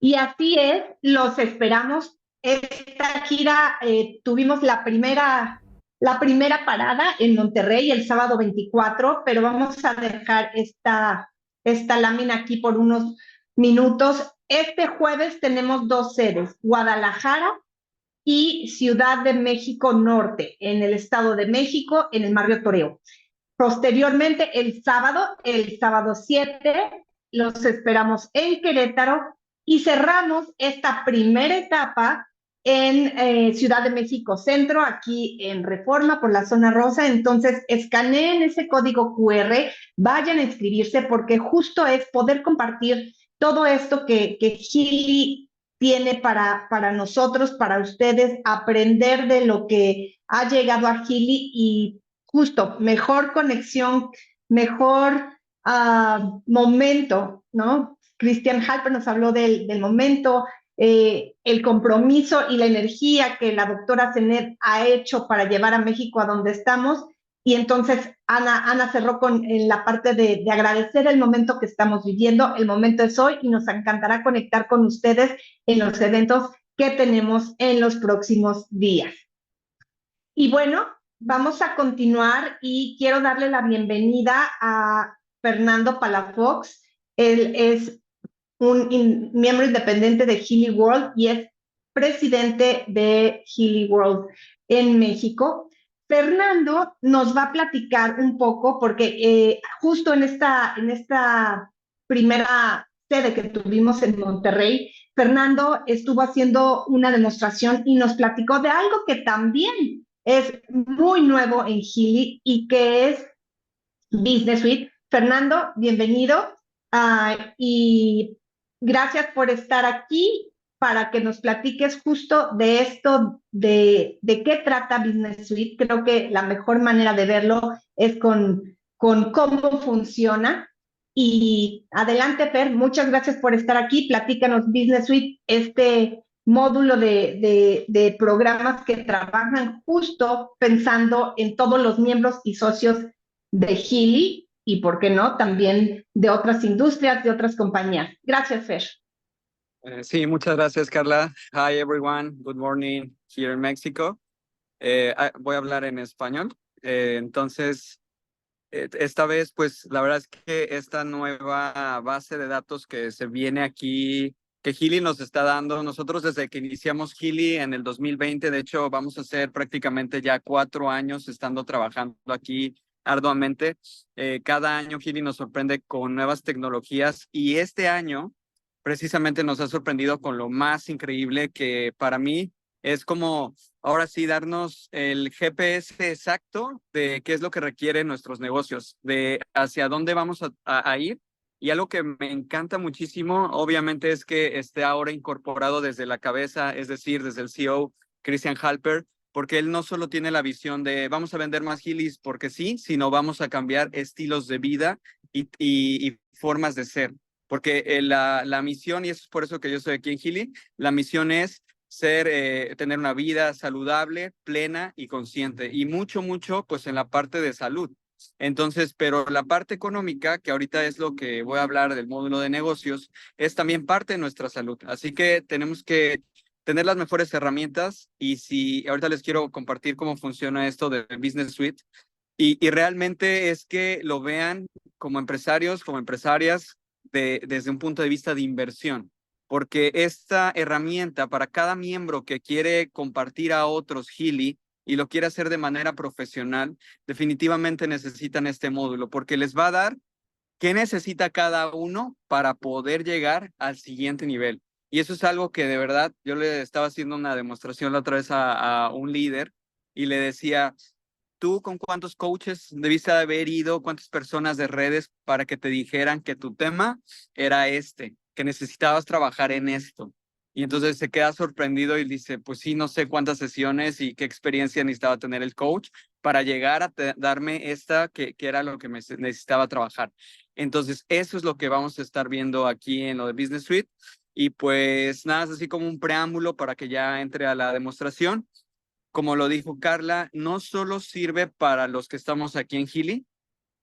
S10: Y así es, los esperamos. Esta gira tuvimos la primera parada en Monterrey el sábado 24, pero vamos a dejar esta lámina aquí por unos minutos. Este jueves tenemos 2 sedes, Guadalajara y Ciudad de México Norte, en el Estado de México, en el Barrio Toreo. Posteriormente, el sábado 7, los esperamos en Querétaro y cerramos esta primera etapa en Ciudad de México Centro, aquí en Reforma, por la zona rosa. Entonces, escaneen ese código QR, vayan a inscribirse, porque justo es poder compartir todo esto que Healy tiene para nosotros, para ustedes, aprender de lo que ha llegado a Healy y justo mejor conexión, mejor momento, ¿no? Christian Halper nos habló del momento, el compromiso y la energía que la doctora Azeneth ha hecho para llevar a México a donde estamos. Y entonces Ana cerró con la parte de agradecer el momento que estamos viviendo. El momento es hoy y nos encantará conectar con ustedes en los eventos que tenemos en los próximos días. Y bueno, vamos a continuar y quiero darle la bienvenida a Fernando Palafox. Él es un miembro independiente de Healy World y es presidente de Healy World en México. Fernando nos va a platicar un poco porque justo en esta primera sede que tuvimos en Monterrey, Fernando estuvo haciendo una demostración y nos platicó de algo que también es muy nuevo en Healy y que es Business Suite. Fernando, bienvenido y gracias por estar aquí para que nos platiques justo de esto, de qué trata Business Suite. Creo que la mejor manera de verlo es con cómo funciona. Y adelante, Fer, muchas gracias por estar aquí. Platícanos Business Suite, este módulo de programas que trabajan justo pensando en todos los miembros y socios de Healy y, ¿por qué no?, también de otras industrias, de otras compañías. Gracias, Fer.
S11: Sí, muchas gracias, Karla. Hi, everyone. Good morning here in Mexico. Voy a hablar en español. Entonces, esta vez, pues, la verdad es que esta nueva base de datos que se viene aquí, que Healy nos está dando, nosotros desde que iniciamos Healy en el 2020, de hecho, vamos a hacer prácticamente ya 4 años estando trabajando aquí arduamente. Cada año Healy nos sorprende con nuevas tecnologías y este año precisamente nos ha sorprendido con lo más increíble que para mí es como ahora sí darnos el GPS exacto de qué es lo que requieren nuestros negocios, de hacia dónde vamos a ir. Y algo que me encanta muchísimo, obviamente, es que esté ahora incorporado desde la cabeza, es decir, desde el CEO, Christian Halper, porque él no solo tiene la visión de vamos a vender más Healys porque sí, sino vamos a cambiar estilos de vida y formas de ser. Porque la misión, y eso es por eso que yo estoy aquí en Healy, la misión es tener una vida saludable, plena y consciente. Y mucho, pues en la parte de salud. Entonces, pero la parte económica, que ahorita es lo que voy a hablar del módulo de negocios, es también parte de nuestra salud. Así que tenemos que tener las mejores herramientas y si ahorita les quiero compartir cómo funciona esto de Business Suite y realmente es que lo vean como empresarios, como empresarias, desde un punto de vista de inversión, porque esta herramienta para cada miembro que quiere compartir a otros Healy y lo quiere hacer de manera profesional, definitivamente necesitan este módulo, porque les va a dar qué necesita cada uno para poder llegar al siguiente nivel. Y eso es algo que de verdad, yo le estaba haciendo una demostración la otra vez a un líder y le decía, ¿tú con cuántos coaches debiste haber ido, cuántas personas de redes para que te dijeran que tu tema era que necesitabas trabajar en esto? Y entonces se queda sorprendido y dice, pues sí, no sé cuántas sesiones y qué experiencia necesitaba tener el coach para llegar a darme que era lo que me necesitaba trabajar. Entonces, eso es lo que vamos a estar viendo aquí en lo de Business Suite. Y pues nada, es así como un preámbulo para que ya entre a la demostración. Como lo dijo Karla, no solo sirve para los que estamos aquí en Healy,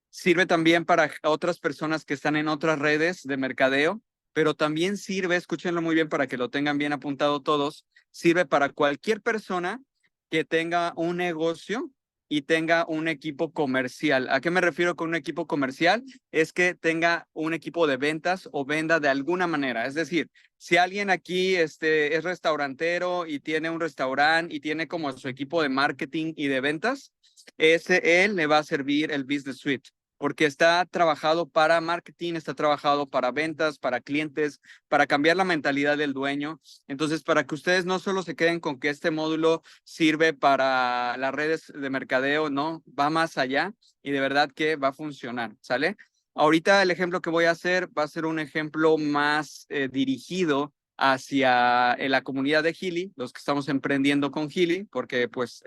S11: sirve también para otras personas que están en otras redes de mercadeo, pero también sirve, escúchenlo muy bien para que lo tengan bien apuntado todos, sirve para cualquier persona que tenga un negocio y tenga un equipo comercial. ¿A qué me refiero con un equipo comercial? Es que tenga un equipo de ventas o venda de alguna manera. Es decir, si alguien aquí es restaurantero y tiene un restaurante y tiene como su equipo de marketing y de ventas, él le va a servir el Business Suite, porque está trabajado para marketing, está trabajado para ventas, para clientes, para cambiar la mentalidad del dueño. Entonces, para que ustedes no solo se queden con que este módulo sirve para las redes de mercadeo, no, va más allá y de verdad que va a funcionar, ¿sale? Ahorita el ejemplo que voy a hacer va a ser un ejemplo más dirigido hacia la comunidad de Healy, los que estamos emprendiendo con Healy, porque pues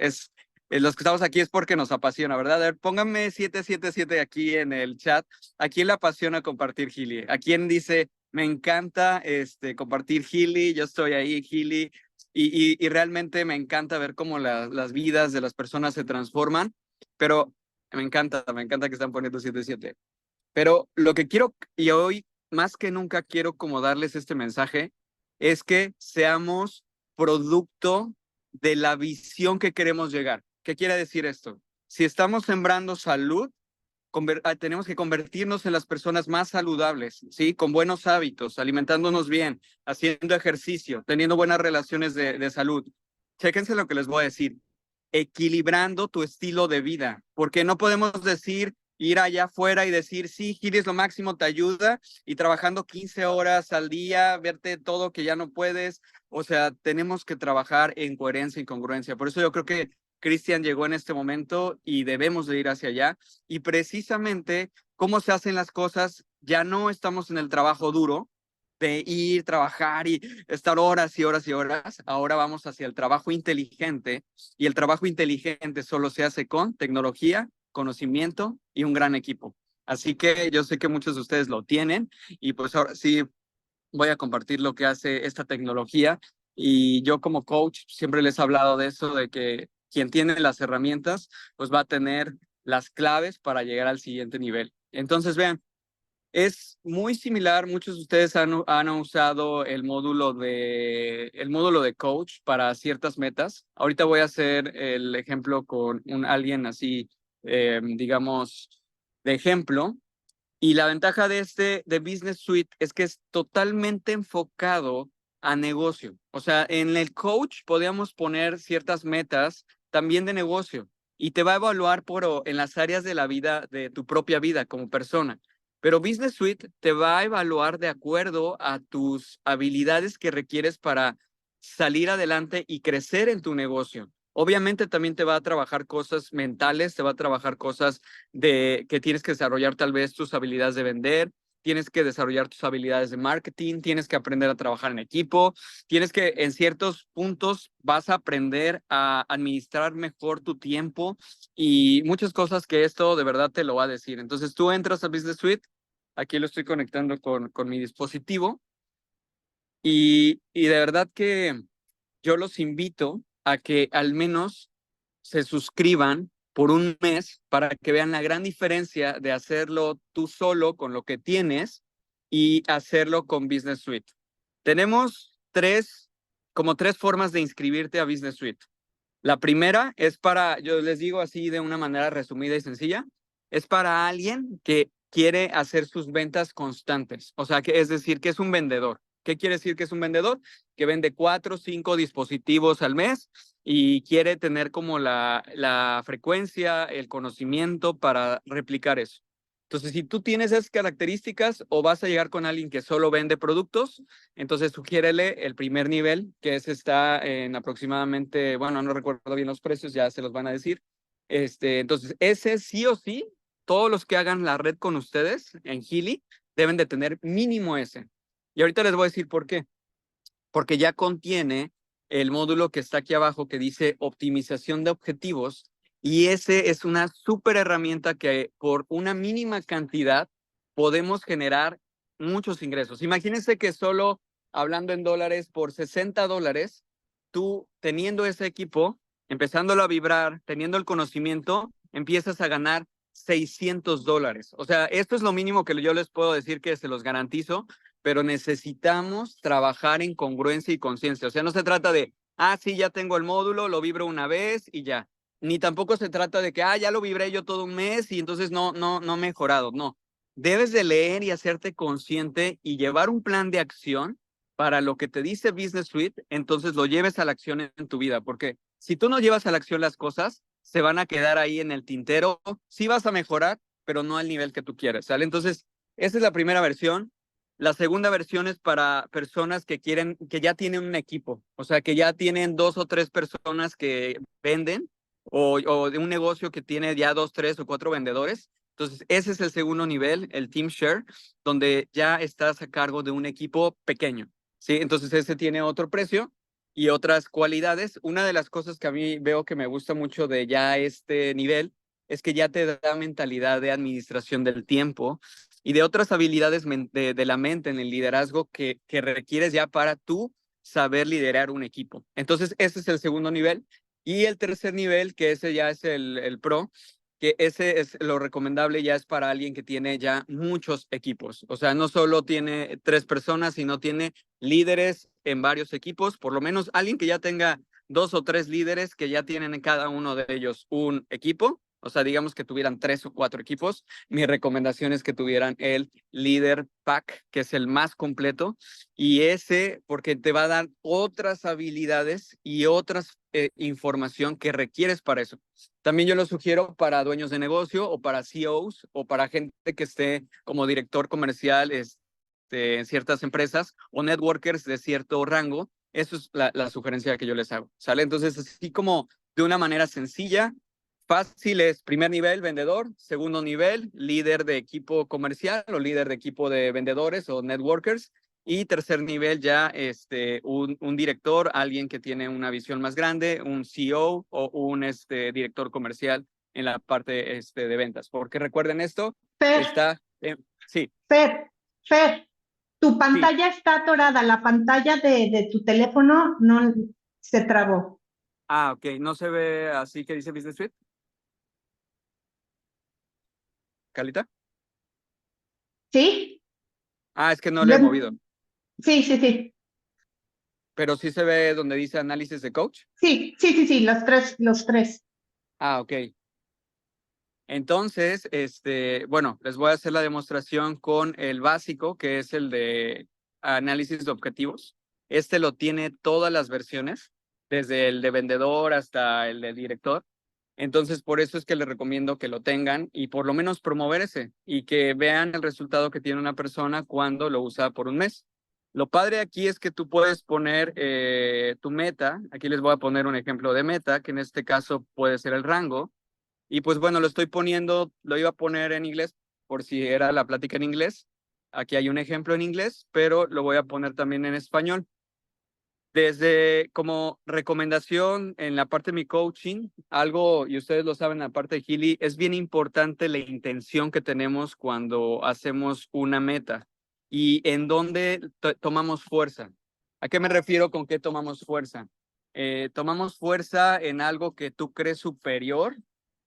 S11: los que estamos aquí es porque nos apasiona, ¿verdad? A ver, pónganme 777 aquí en el chat. ¿A quién le apasiona compartir Healy? ¿A quién dice, me encanta compartir Healy? Yo estoy ahí, Healy. Y realmente me encanta ver cómo las vidas de las personas se transforman. Pero me encanta que están poniendo 77. Pero lo que quiero, y hoy más que nunca quiero como darles este mensaje, es que seamos producto de la visión que queremos llegar. ¿Qué quiere decir esto? Si estamos sembrando salud, tenemos que convertirnos en las personas más saludables, ¿sí? Con buenos hábitos, alimentándonos bien, haciendo ejercicio, teniendo buenas relaciones de salud. Chéquense lo que les voy a decir. Equilibrando tu estilo de vida, porque no podemos ir allá afuera y decir, sí, Healy es lo máximo, te ayuda, y trabajando 15 horas al día, verte todo que ya no puedes. O sea, tenemos que trabajar en coherencia y congruencia. Por eso yo creo que Christian llegó en este momento y debemos de ir hacia allá. Y precisamente, cómo se hacen las cosas, ya no estamos en el trabajo duro, de ir, trabajar y estar horas y horas y horas. Ahora vamos hacia el trabajo inteligente, y el trabajo inteligente solo se hace con tecnología, conocimiento y un gran equipo. Así que yo sé que muchos de ustedes lo tienen y pues ahora sí voy a compartir lo que hace esta tecnología. Y yo como coach siempre les he hablado de eso, de que quien tiene las herramientas, pues va a tener las claves para llegar al siguiente nivel. Entonces, vean, es muy similar. Muchos de ustedes han usado el módulo de coach para ciertas metas. Ahorita voy a hacer el ejemplo con alguien así, digamos, de ejemplo. Y la ventaja de Business Suite es que es totalmente enfocado a negocio. O sea, en el coach podríamos poner ciertas metas también de negocio y te va a evaluar en las áreas de la vida, de tu propia vida como persona. Pero Business Suite te va a evaluar de acuerdo a tus habilidades que requieres para salir adelante y crecer en tu negocio. Obviamente también te va a trabajar cosas mentales, te va a trabajar cosas que tienes que desarrollar tal vez tus habilidades de vender, tienes que desarrollar tus habilidades de marketing, tienes que aprender a trabajar en equipo, tienes que en ciertos puntos vas a aprender a administrar mejor tu tiempo y muchas cosas que esto de verdad te lo va a decir. Entonces tú entras a Business Suite, aquí lo estoy conectando con mi dispositivo y de verdad que yo los invito a que al menos se suscriban por un mes para que vean la gran diferencia de hacerlo tú solo con lo que tienes y hacerlo con Business Suite. Tenemos como tres formas de inscribirte a Business Suite. La primera es yo les digo así de una manera resumida y sencilla, es para alguien que quiere hacer sus ventas constantes. O sea, es decir, que es un vendedor. ¿Qué quiere decir que es un vendedor? Que vende 4 o 5 dispositivos al mes y quiere tener como la frecuencia, el conocimiento para replicar eso. Entonces, si tú tienes esas características o vas a llegar con alguien que solo vende productos, entonces sugiérele el primer nivel, que está en aproximadamente, bueno, no recuerdo bien los precios, ya se los van a decir. Entonces, ese sí o sí, todos los que hagan la red con ustedes en Healy deben de tener mínimo ese. Y ahorita les voy a decir por qué. Porque ya contiene el módulo que está aquí abajo que dice optimización de objetivos y ese es una súper herramienta que por una mínima cantidad podemos generar muchos ingresos. Imagínense que solo hablando en dólares por $60, tú teniendo ese equipo, empezándolo a vibrar, teniendo el conocimiento, empiezas a ganar $600. O sea, esto es lo mínimo que yo les puedo decir que se los garantizo, pero necesitamos trabajar en congruencia y conciencia. O sea, no se trata de, sí, ya tengo el módulo, lo vibro una vez y ya. Ni tampoco se trata de que, ya lo vibré yo todo un mes y entonces no he mejorado. No, debes de leer y hacerte consciente y llevar un plan de acción para lo que te dice Business Suite, entonces lo lleves a la acción en tu vida. Porque si tú no llevas a la acción las cosas, se van a quedar ahí en el tintero. Sí vas a mejorar, pero no al nivel que tú quieres, ¿sale? Entonces, esa es la primera versión. La segunda versión es para personas que ya tienen un equipo, o sea, que ya tienen 2 o 3 personas que venden o de un negocio que tiene ya 2, 3 o 4 vendedores. Entonces, ese es el segundo nivel, el Team Share, donde ya estás a cargo de un equipo pequeño, ¿sí? Entonces, ese tiene otro precio y otras cualidades. Una de las cosas que a mí veo que me gusta mucho de ya este nivel es que ya te da mentalidad de administración del tiempo y de otras habilidades de la mente en el liderazgo que requieres ya para tú saber liderar un equipo. Entonces, ese es el segundo nivel. Y el tercer nivel, que ese ya es el Pro, que ese es lo recomendable, ya es para alguien que tiene ya muchos equipos. O sea, no solo tiene 3 personas, sino tiene líderes en varios equipos, por lo menos alguien que ya tenga 2 o 3 líderes que ya tienen en cada uno de ellos un equipo. O sea, digamos que tuvieran 3 o 4 equipos. Mi recomendación es que tuvieran el Leader Pack, que es el más completo. Y ese, porque te va a dar otras habilidades y otras información que requieres para eso. También yo lo sugiero para dueños de negocio o para CEOs o para gente que esté como director comercial en ciertas empresas o networkers de cierto rango. Eso es la sugerencia que yo les hago, ¿sale? Entonces, así como de una manera sencilla, fácil es primer nivel, vendedor, segundo nivel, líder de equipo comercial o líder de equipo de vendedores o networkers, y tercer nivel ya un director, alguien que tiene una visión más grande, un CEO o un director comercial en la parte de ventas. Porque recuerden esto,
S10: Fer,
S11: está... sí.
S10: Fer, Tu pantalla está atorada, la pantalla de tu teléfono no se trabó.
S11: Ah, ok. ¿No se ve así que dice Business Suite? ¿Calita?
S10: ¿Sí?
S11: Ah, es que no le he movido.
S10: Sí, sí, sí.
S11: Pero sí se ve donde dice análisis de coach.
S10: Sí, sí, sí, sí, los tres.
S11: Ah, ok. Entonces, bueno, les voy a hacer la demostración con el básico, que es el de análisis de objetivos. Este lo tiene todas las versiones, desde el de vendedor hasta el de director. Entonces, por eso es que les recomiendo que lo tengan y por lo menos promover ese y que vean el resultado que tiene una persona cuando lo usa por un mes. Lo padre aquí es que tú puedes poner tu meta. Aquí les voy a poner un ejemplo de meta, que en este caso puede ser el rango. Y pues bueno, lo estoy poniendo, lo iba a poner en inglés por si era la plática en inglés. Aquí hay un ejemplo en inglés, pero lo voy a poner también en español. Desde como recomendación en la parte de mi coaching, algo, y ustedes lo saben, en la parte de Healy, es bien importante la intención que tenemos cuando hacemos una meta y en dónde tomamos fuerza. ¿A qué me refiero con qué tomamos fuerza? Tomamos fuerza en algo que tú crees superior.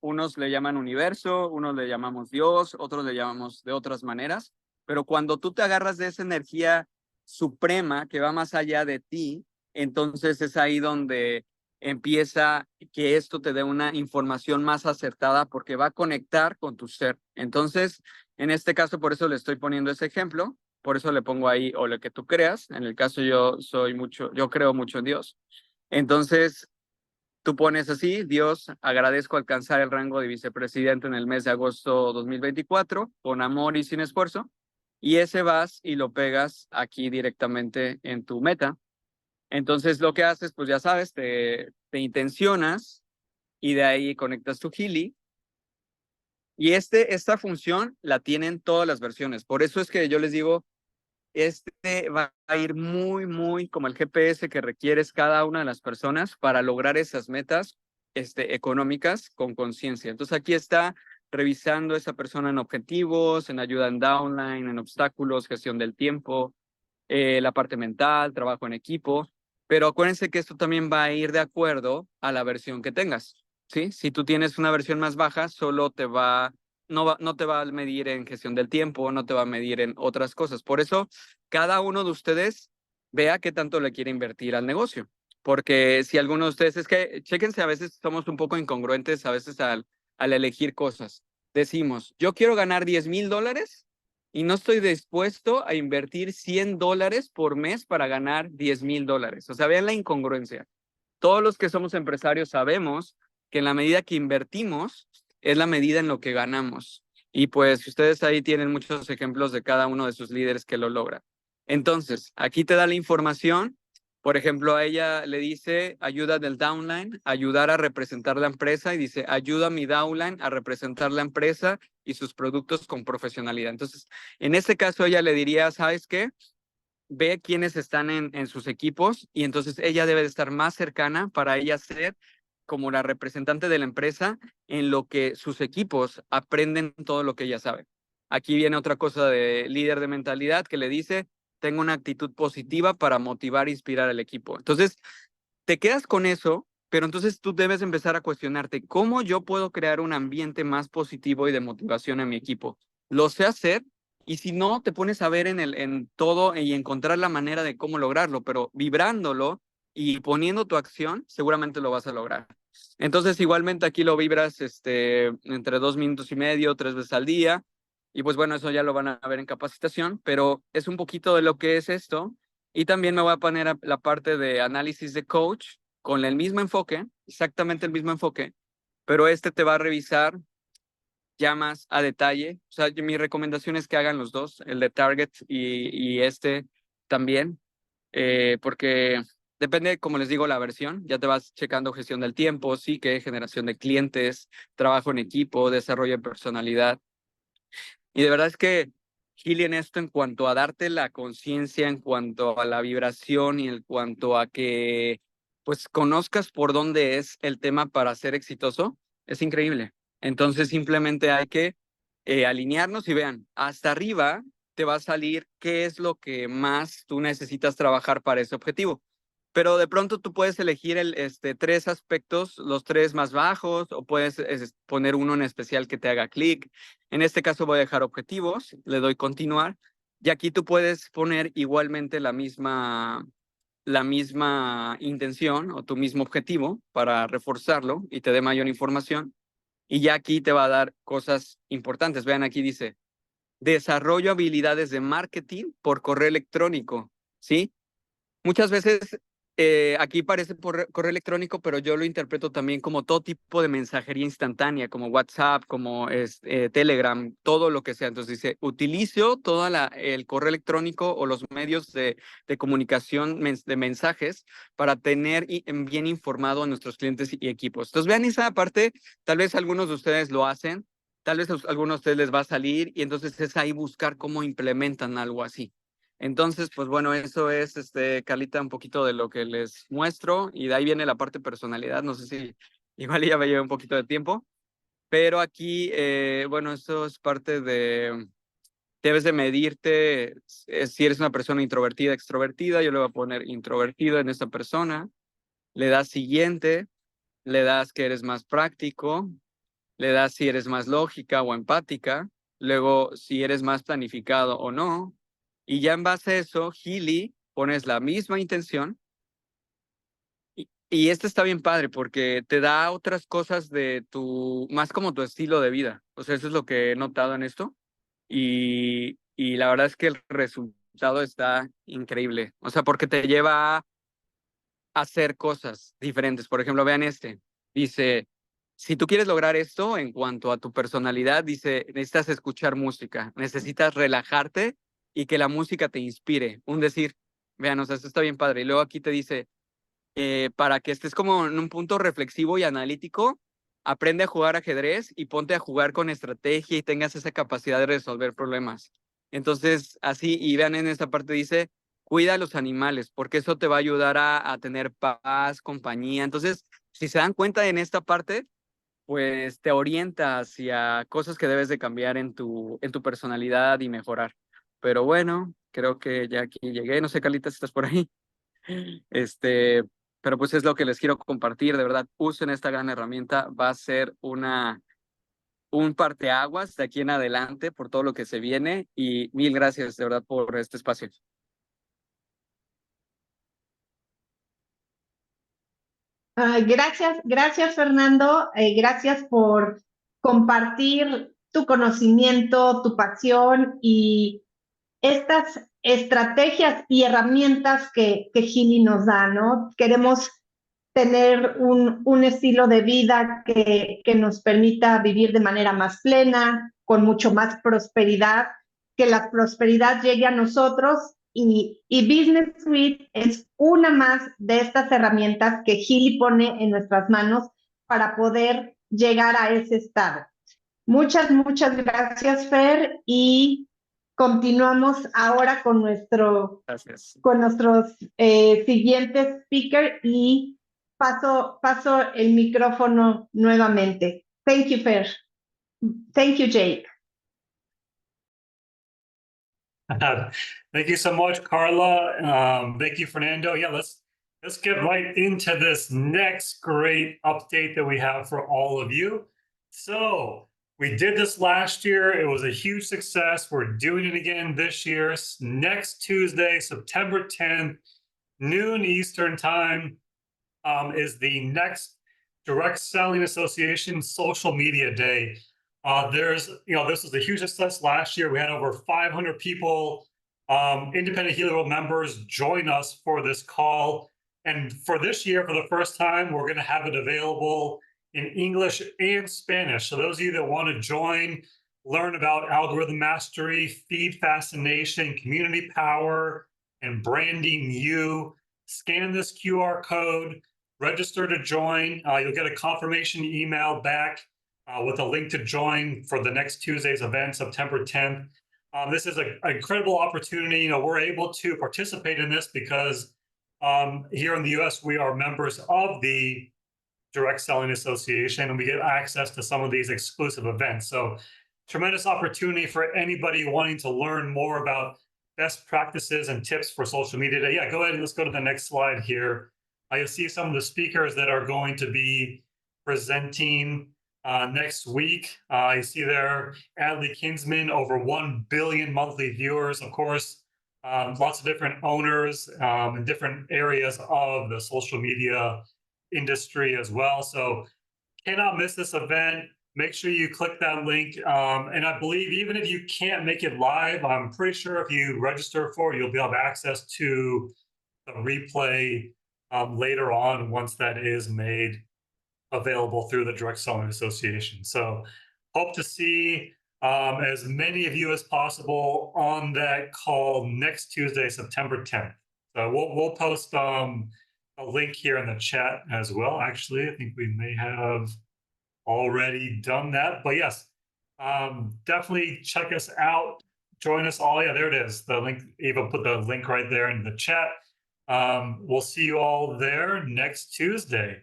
S11: Unos le llaman universo, unos le llamamos Dios, otros le llamamos de otras maneras. Pero cuando tú te agarras de esa energía suprema que va más allá de ti, entonces es ahí donde empieza que esto te dé una información más acertada porque va a conectar con tu ser. Entonces, en este caso, por eso le estoy poniendo ese ejemplo, por eso le pongo ahí o lo que tú creas. En el caso yo creo mucho en Dios. Entonces, tú pones así: Dios, agradezco alcanzar el rango de vicepresidente en el mes de agosto 2024, con amor y sin esfuerzo. Y ese vas y lo pegas aquí directamente en tu meta. Entonces lo que haces, pues ya sabes, te intencionas y de ahí conectas tu Healy. Y esta función la tienen todas las versiones. Por eso es que yo les digo, va a ir muy, muy como el GPS que requieres cada una de las personas para lograr esas metas económicas con conciencia. Entonces aquí está revisando esa persona en objetivos, en ayuda en downline, en obstáculos, gestión del tiempo, la parte mental, trabajo en equipo. Pero acuérdense que esto también va a ir de acuerdo a la versión que tengas, ¿sí? Si tú tienes una versión más baja, solo no te va a medir en gestión del tiempo, no te va a medir en otras cosas. Por eso, cada uno de ustedes vea qué tanto le quiere invertir al negocio. Porque si alguno de ustedes, es que, chéquense, a veces somos un poco incongruentes, a veces al elegir cosas. Decimos, yo quiero ganar $10,000 y no estoy dispuesto a invertir $100 por mes para ganar $10,000. O sea, vean la incongruencia. Todos los que somos empresarios sabemos que en la medida que invertimos es la medida en lo que ganamos. Y pues ustedes ahí tienen muchos ejemplos de cada uno de sus líderes que lo logran. Entonces, aquí te da la información. Por ejemplo, a ella le dice ayuda del downline, ayudar a representar la empresa, y dice ayuda a mi downline a representar la empresa y sus productos con profesionalidad. Entonces, en este caso ella le diría, ¿sabes qué? Ve quiénes están en sus equipos y entonces ella debe de estar más cercana para ella ser como la representante de la empresa en lo que sus equipos aprenden todo lo que ella sabe. Aquí viene otra cosa de líder de mentalidad que le dice, tengo una actitud positiva para motivar e inspirar al equipo. Entonces, te quedas con eso, pero entonces tú debes empezar a cuestionarte, ¿cómo yo puedo crear un ambiente más positivo y de motivación en mi equipo? ¿Lo sé hacer? Y si no, te pones a ver en todo y encontrar la manera de cómo lograrlo, pero vibrándolo y poniendo tu acción, seguramente lo vas a lograr. Entonces, igualmente aquí lo vibras entre 2 minutos y medio, 3 veces al día. Y pues bueno, eso ya lo van a ver en capacitación, pero es un poquito de lo que es esto. Y también me voy a poner a la parte de análisis de coach con el mismo enfoque, exactamente el mismo enfoque, pero te va a revisar ya más a detalle. O sea, mi recomendación es que hagan los dos, el de Target y también, porque depende, como les digo, la versión. Ya te vas checando gestión del tiempo, sí que generación de clientes, trabajo en equipo, desarrollo de personalidad. Y de verdad es que Healy en esto, en cuanto a darte la conciencia, en cuanto a la vibración y en cuanto a que pues conozcas por dónde es el tema para ser exitoso, es increíble. Entonces simplemente hay que alinearnos y vean, hasta arriba te va a salir qué es lo que más tú necesitas trabajar para ese objetivo. Pero de pronto tú puedes elegir tres aspectos, los tres más bajos, o puedes poner uno en especial que te haga clic. En este caso voy a dejar objetivos, le doy continuar, y aquí tú puedes poner igualmente la misma intención o tu mismo objetivo para reforzarlo y te dé mayor información. Y ya aquí te va a dar cosas importantes. Vean, aquí dice, desarrollo habilidades de marketing por correo electrónico, ¿sí? Muchas veces aquí parece por correo electrónico, pero yo lo interpreto también como todo tipo de mensajería instantánea, como WhatsApp, como Telegram, todo lo que sea. Entonces dice, utilizo todo el correo electrónico o los medios de comunicación de mensajes para tener bien informado a nuestros clientes y equipos. Entonces vean esa parte, tal vez algunos de ustedes lo hacen, tal vez a algunos de ustedes les va a salir y entonces es ahí buscar cómo implementan algo así. Entonces, pues bueno, eso es, Carlita, un poquito de lo que les muestro y de ahí viene la parte personalidad. No sé si igual ya me lleva un poquito de tiempo, pero aquí, bueno, esto es parte de, debes de medirte si eres una persona introvertida, extrovertida. Yo le voy a poner introvertido en esta persona. Le das siguiente, le das que eres más práctico, le das si eres más lógica o empática, luego si eres más planificado o no. Y ya en base a eso, Healy, pones la misma intención. Y este está bien padre porque te da otras cosas de más como tu estilo de vida. O sea, eso es lo que he notado en esto. Y la verdad es que el resultado está increíble. O sea, porque te lleva a hacer cosas diferentes. Por ejemplo, vean dice, si tú quieres lograr esto en cuanto a tu personalidad, dice, necesitas escuchar música, necesitas relajarte y que la música te inspire. Un decir, vean, o sea, esto está bien padre. Y luego aquí te dice, para que estés como en un punto reflexivo y analítico, aprende a jugar ajedrez y ponte a jugar con estrategia y tengas esa capacidad de resolver problemas. Entonces, así, y vean en esta parte dice, cuida a los animales, porque eso te va a ayudar a tener paz, compañía. Entonces, si se dan cuenta en esta parte, pues te orienta hacia cosas que debes de cambiar en tu personalidad y mejorar. Pero bueno, creo que ya aquí llegué. No sé, Carlita, si estás por ahí. Pero pues es lo que les quiero compartir. De verdad, usen esta gran herramienta. Va a ser un parteaguas de aquí en adelante por todo lo que se viene. Y mil gracias, de verdad, por este espacio.
S10: Gracias Fernando, gracias por compartir tu conocimiento, tu pasión y estas estrategias y herramientas que Healy nos da, ¿no? Queremos tener un estilo de vida que nos permita vivir de manera más plena, con mucho más prosperidad, que la prosperidad llegue a nosotros y Business Suite es una más de estas herramientas que Healy pone en nuestras manos para poder llegar a ese estado. Muchas gracias, Fer, y continuamos ahora con nuestros siguientes speaker y paso el micrófono nuevamente. Thank you, Fer. Thank you, Jake.
S12: Thank you so much, Karla. Thank you, Fernando. Yeah, let's get right into this next great update that we have for all of you. So we did this last year. It was a huge success. We're doing it again this year. Next Tuesday, September 10th, noon Eastern time, is the next Direct Selling Association Social Media Day. This was a huge success last year. We had over 500 people, independent Healy members, join us for this call. And for this year, for the first time, we're going to have it available in English and Spanish. So those of you that want to join, learn about algorithm mastery, feed fascination, community power, and branding you, scan this QR code, register to join. You'll get a confirmation email back with a link to join for the next Tuesday's event, September 10th. This is an incredible opportunity. We're able to participate in this because here in the US, we are members of the Direct Selling Association, and we get access to some of these exclusive events. So tremendous opportunity for anybody wanting to learn more about best practices and tips for social media. Yeah, go ahead and let's go to the next slide here. I see some of the speakers that are going to be presenting next week. You see there, Adley Kinsman, over 1 billion monthly viewers, of course, lots of different owners in different areas of the social media industry as well. So cannot miss this event. Make sure you click that link. And I believe even if you can't make it live, I'm pretty sure if you register for it, you'll be able to have access to the replay later on once that is made available through the Direct Selling Association. So hope to see as many of you as possible on that call next Tuesday, September 10th. So we'll post a link here in the chat as well. Actually, I think we may have already done that, but yes, definitely check us out. Join us all. Yeah, there it is. The link, Eva put the link right there in the chat. We'll see you all there next Tuesday.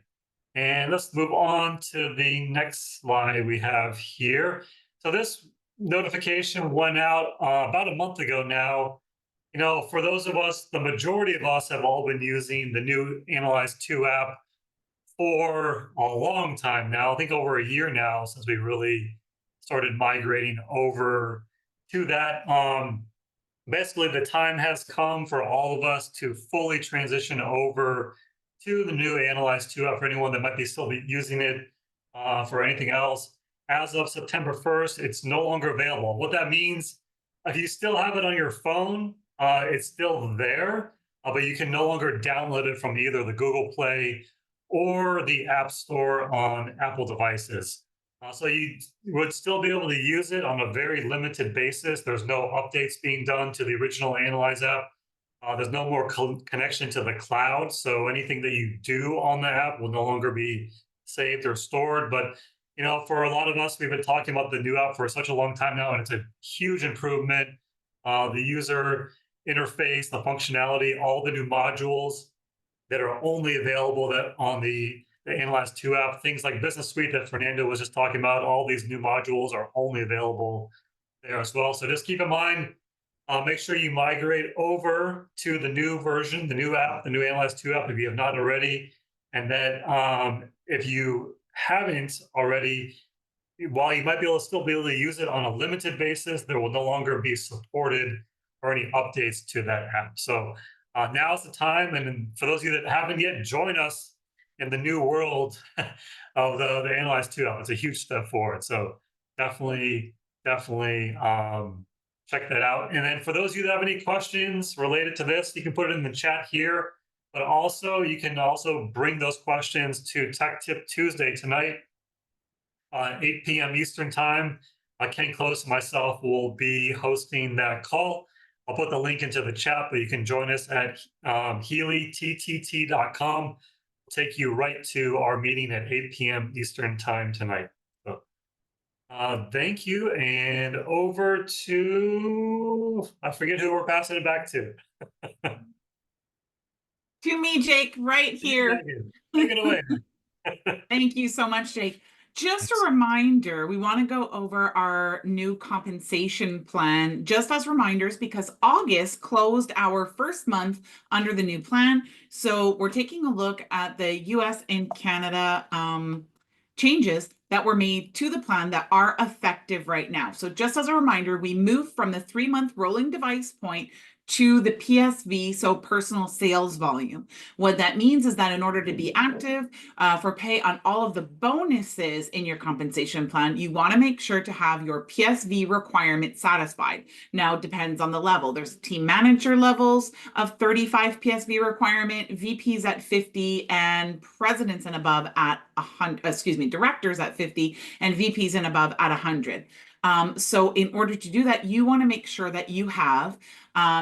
S12: And let's move on to the next slide we have here. So this notification went out about a month ago now. You know, for those of us, the majority of us have all been using the new Analyze 2 app for a long time now. I think over a year now since we really started migrating over to that. Basically, the time has come for all of us to fully transition over to the new Analyze 2 app for anyone that might be still be using it for anything else. As of September 1st, it's no longer available. What that means, if you still have it on your phone, it's still there, but you can no longer download it from either the Google Play or the App Store on Apple devices. So you would still be able to use it on a very limited basis. There's no updates being done to the original Analyze app. There's no more connection to the cloud. So anything that you do on the app will no longer be saved or stored. But, you know, for a lot of us, we've been talking about the new app for such a long time now, and it's a huge improvement. The user interface, the functionality, all the new modules that are only available on the Analyze 2 app, things like Business Suite that Fernando was just talking about, all these new modules are only available there as well. So just keep in mind, make sure you migrate over to the new version, the new app, the new Analyze 2 app if you have not already. And then if you haven't already, while you might be able to still be able to use it on a limited basis, there will no longer be supported or any updates to that app. So now's the time. And for those of you that haven't yet, join us in the new world of the Analyze 2 app. It's a huge step forward. So definitely check that out. And then for those of you that have any questions related to this, you can put it in the chat here. But also, you can also bring those questions to Tech Tip Tuesday tonight, 8 p.m. Eastern Time. Ken Close and myself will be hosting that call. I'll put the link into the chat, but you can join us at HealyTTT.com. Take you right to our meeting at 8 p.m. Eastern Time tonight. So, thank you, and over to, I forget who we're passing it back to.
S8: To me, Jake, right here.
S12: Take it away.
S8: Thank you so much, Jake. Just a reminder, we want to go over our new compensation plan, just as reminders, because August closed our first month under the new plan. So we're taking a look at the US and Canada changes that were made to the plan that are effective right now. So just as a reminder, we moved from the 3-month rolling device point to the PSV, so personal sales volume. What that means is that in order to be active for pay on all of the bonuses in your compensation plan, you want to make sure to have your PSV requirement satisfied. Now, it depends on the level. There's team manager levels of 35 PSV requirement, VPs at 50, and presidents and above at 100, directors at 50, and VPs and above at 100. So in order to do that, you want to make sure that you have,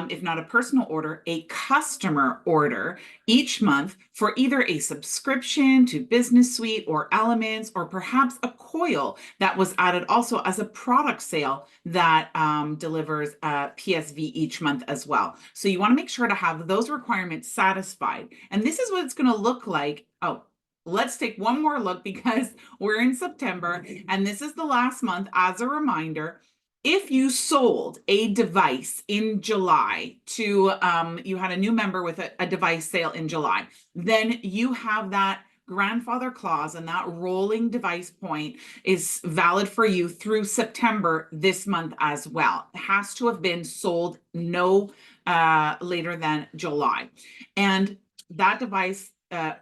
S8: if not a personal order, a customer order each month for either a subscription to Business Suite or Elements, or perhaps a coil that was added also as a product sale that delivers PSV each month as well. So you want to make sure to have those requirements satisfied. And this is what it's going to look like. Oh, let's take one more look because we're in September and this is the last month. As a reminder, if you sold a device in July to, you had a new member with a device sale in July, then you have that grandfather clause, and that rolling device point is valid for you through September this month as well. It has to have been sold no later than July. And that device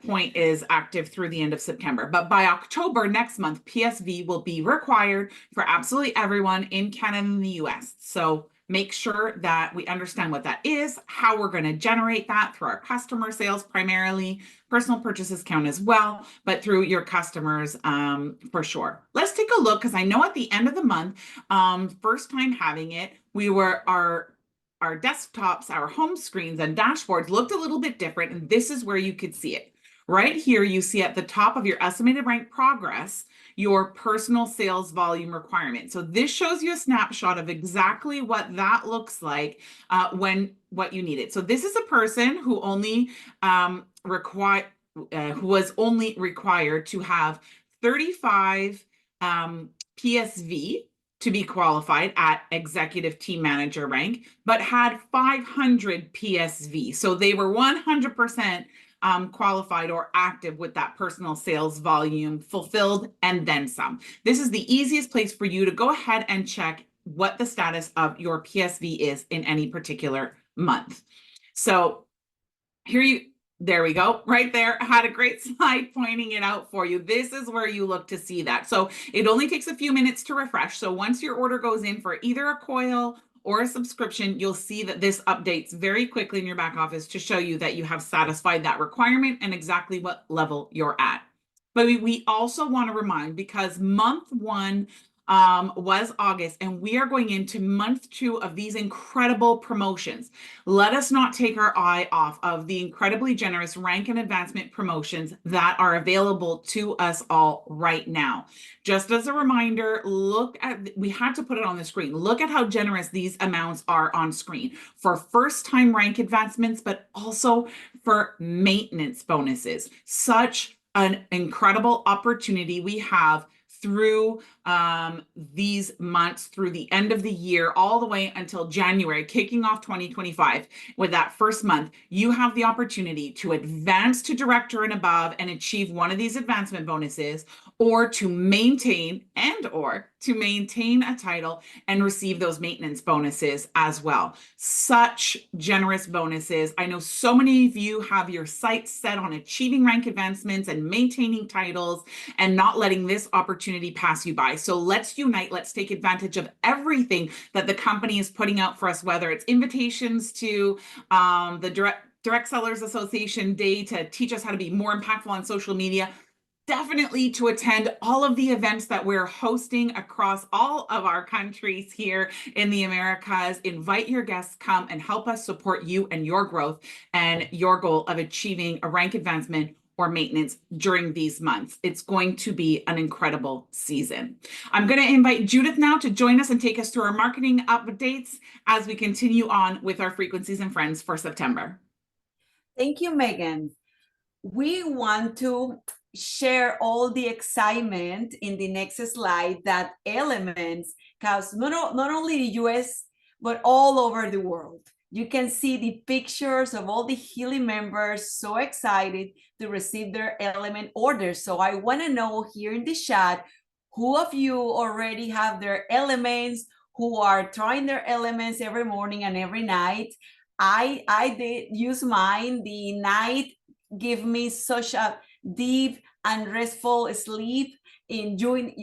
S8: point is active through the end of September. But by October next month, PSV will be required for absolutely everyone in Canada and the US. So make sure that we understand what that is, how we're going to generate that through our customer sales primarily. Personal purchases count as well, but through your customers for sure. Let's take a look, because I know at the end of the month, first time having it, our desktops, our home screens and dashboards looked a little bit different, and this is where you could see it. Right here, you see at the top of your estimated rank progress, your personal sales volume requirement. So this shows you a snapshot of exactly what that looks like what you needed. So this is a person who only who was only required to have 35 PSV to be qualified at executive team manager rank, but had 500 PSV. So they were 100% qualified or active with that personal sales volume fulfilled and then some. This is the easiest place for you to go ahead and check what the status of your PSV is in any particular month. So there we go, right there. I had a great slide pointing it out for you. This is where you look to see that. So it only takes a few minutes to refresh. So once your order goes in for either a coil or a subscription, you'll see that this updates very quickly in your back office to show you that you have satisfied that requirement and exactly what level you're at. But we also want to remind, because month one was August, and we are going into month 2 of these incredible promotions. Let us not take our eye off of the incredibly generous rank and advancement promotions that are available to us all right now. Just as a reminder, we had to put it on the screen. Look at how generous these amounts are on screen for first-time rank advancements, but also for maintenance bonuses. Such an incredible opportunity we have through these months, through the end of the year, all the way until January, kicking off 2025. With that first month, you have the opportunity to advance to director and above and achieve one of these advancement bonuses, or to maintain a title and receive those maintenance bonuses as well. Such generous bonuses. I know so many of you have your sights set on achieving rank advancements and maintaining titles and not letting this opportunity pass you by. So let's unite. Let's take advantage of everything that the company is putting out for us, whether it's invitations to the Direct Sellers Association Day to teach us how to be more impactful on social media. Definitely to attend all of the events that we're hosting across all of our countries here in the Americas. Invite your guests, come and help us support you and your growth and your goal of achieving a rank advancement or maintenance during these months. It's going to be an incredible season. I'm going to invite Judith now to join us and take us through our marketing updates as we continue on with our frequencies and friends for September.
S7: Thank you, Megan. We want to share all the excitement in the next slide that Elements cause not only the US, but all over the world. You can see the pictures of all the Healy members so excited to receive their Element orders. So I want to know here in the chat, who of you already have their Elements, who are trying their Elements every morning and every night? I did use mine. The night give me such a deep and restful sleep.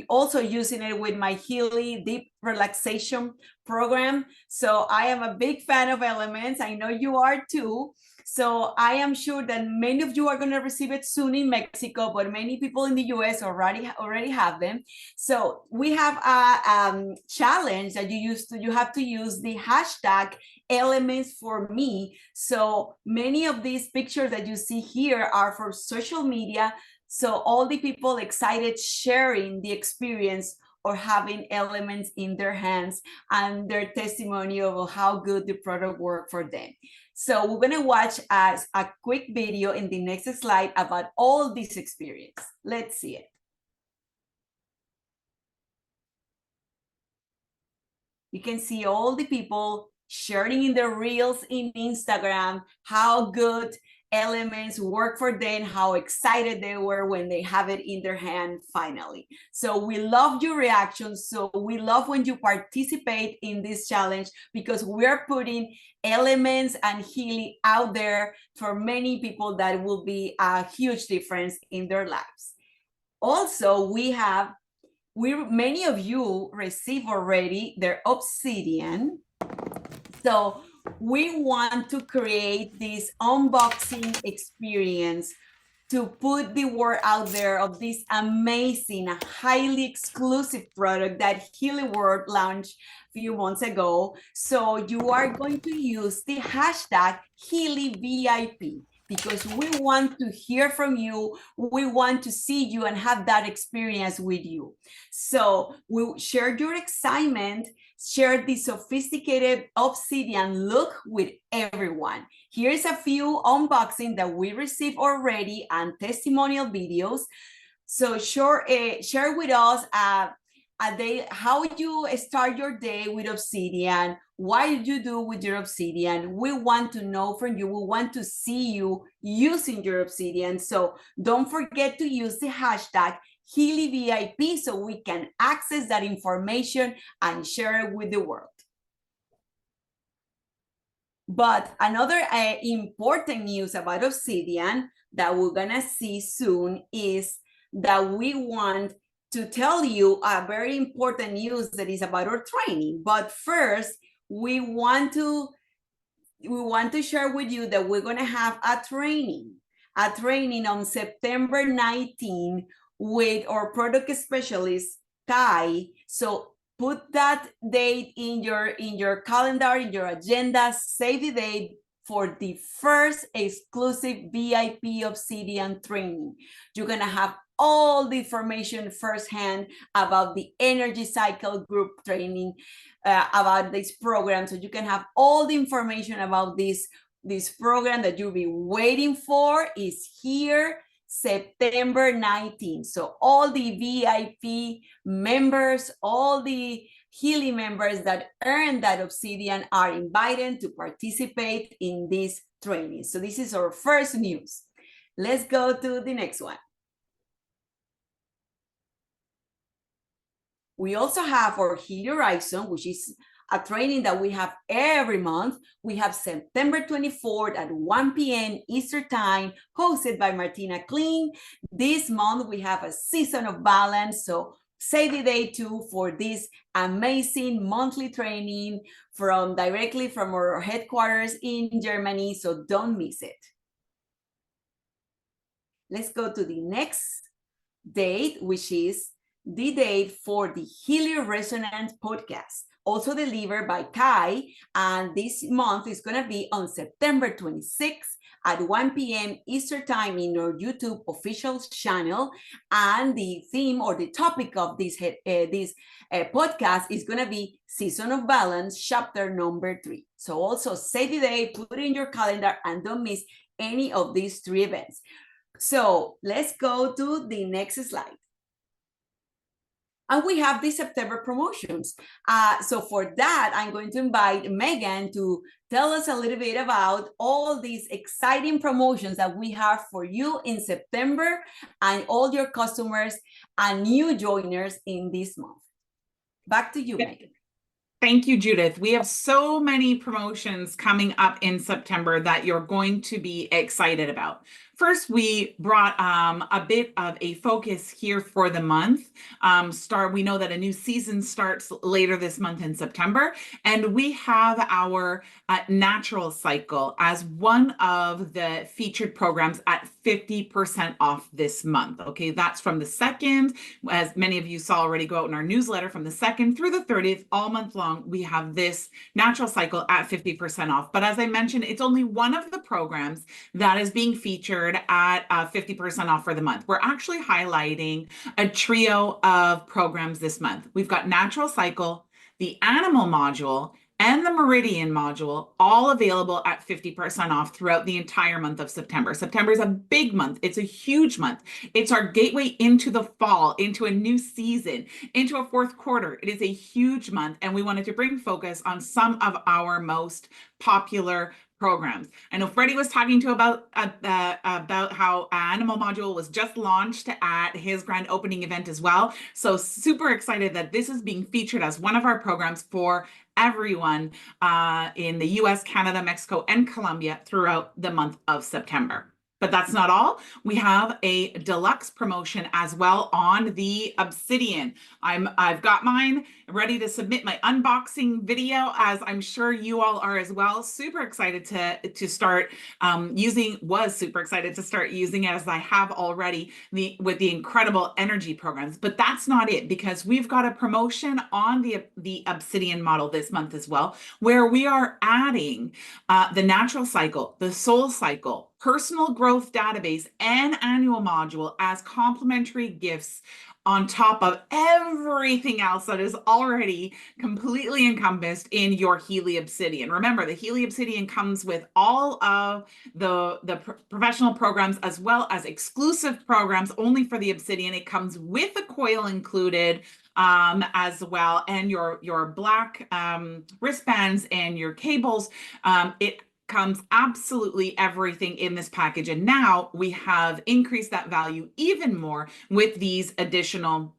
S7: Also using it with my Healy Deep Relaxation program. So I am a big fan of Elements. I know you are too. So I am sure that many of you are going to receive it soon in Mexico, but many people in the US already have them. So we have a challenge that you have to use the hashtag Elements for me. So many of these pictures that you see here are for social media. So all the people excited sharing the experience or having elements in their hands and their testimony of how good the product worked for them. So we're gonna watch a quick video in the next slide about all this experience. Let's see it. You can see all the people sharing in their reels in Instagram how good elements work for them, how excited they were when they have it in their hand finally. So we love your reactions. So we love when you participate in this challenge, because we're putting elements and Healy out there for many people that will be a huge difference in their lives. Also, many of you receive already their Obsidian. So we want to create this unboxing experience to put the word out there of this amazing, highly exclusive product that Healy World launched a few months ago. So you are going to use the hashtag HealyVIP, because we want to hear from you. We want to see you and have that experience with you. So we'll share your excitement, share the sophisticated Obsidian look with everyone. Here's a few unboxing that we received already and testimonial videos. So share with us how you start your day with Obsidian, what you do with your Obsidian. We want to know from you. We want to see you using your Obsidian. So don't forget to use the hashtag HealyVIP so we can access that information and share it with the world. But another important news about Obsidian that we're gonna see soon is that we want to tell you a very important news that is about our training. But first, we want to share with you that we're gonna have a training on September 19 with our product specialist, Kai. So put that date in your calendar, in your agenda, save the date for the first exclusive VIP Obsidian training. You're gonna have all the information firsthand about the energy cycle group training, about this program. So you can have all the information about this program that you'll be waiting for is here, September 19th. So all the VIP members, all the Healy members that earn that Obsidian are invited to participate in this training. So this is our first news. Let's go to the next one. We also have our Healy Horizon, which is a training that we have every month. We have September 24th at 1 p.m. Eastern Time, hosted by Martina Kling. This month, we have a Season of Balance. So save the day too for this amazing monthly training directly from our headquarters in Germany. So don't miss it. Let's go to the next date, which is the date for the Healy Resonance podcast, also delivered by Kai. And this month is going to be on September 26th at 1 p.m. Eastern Time in our YouTube official channel. And the theme or the topic of this podcast is going to be Season of Balance, chapter number 3. So also save the day, put it in your calendar, and don't miss any of these 3 events. So let's go to the next slide. And we have the September promotions. So for that, I'm going to invite Megan to tell us a little bit about all these exciting promotions that we have for you in September and all your customers and new joiners in this month. Back to you, Megan.
S8: Thank you, Judith. We have so many promotions coming up in September that you're going to be excited about. First, we brought a bit of a focus here for the month. We know that a new season starts later this month in September, and we have our natural cycle as one of the featured programs at 50% off this month. Okay, that's from the 2nd, as many of you saw already go out in our newsletter, from the 2nd through the 30th, all month long, we have this natural cycle at 50% off. But as I mentioned, it's only one of the programs that is being featured featured at 50% off for the month. We're actually highlighting a trio of programs this month. We've got Natural Cycle, the Animal Module, and the Meridian module, all available at 50% off throughout the entire month of September. September is a big month. It's a huge month. It's our gateway into the fall, into a new season, into a fourth quarter. It is a huge month, and we wanted to bring focus on some of our most popular programs. I know Freddy was talking to about how Animal Module was just launched at his grand opening event as well. So super excited that this is being featured as one of our programs for everyone in the US, Canada, Mexico, and Colombia throughout the month of September. But that's not all. We have a deluxe promotion as well on the Obsidian. I've got mine ready to submit my unboxing video, as I'm sure you all are as well. Super excited to start super excited to start using it, as I have already with the incredible energy programs. But that's not it, because we've got a promotion on the Obsidian model this month as well, where we are adding the Natural Cycle, the Soul Cycle, Personal Growth Database, and Annual Module as complimentary gifts on top of everything else that is already completely encompassed in your Healy Obsidian. Remember, the Healy Obsidian comes with all of the professional programs, as well as exclusive programs only for the Obsidian. It comes with a coil included as well, and your black wristbands and your cables. It comes absolutely everything in this package, and now we have increased that value even more with these additional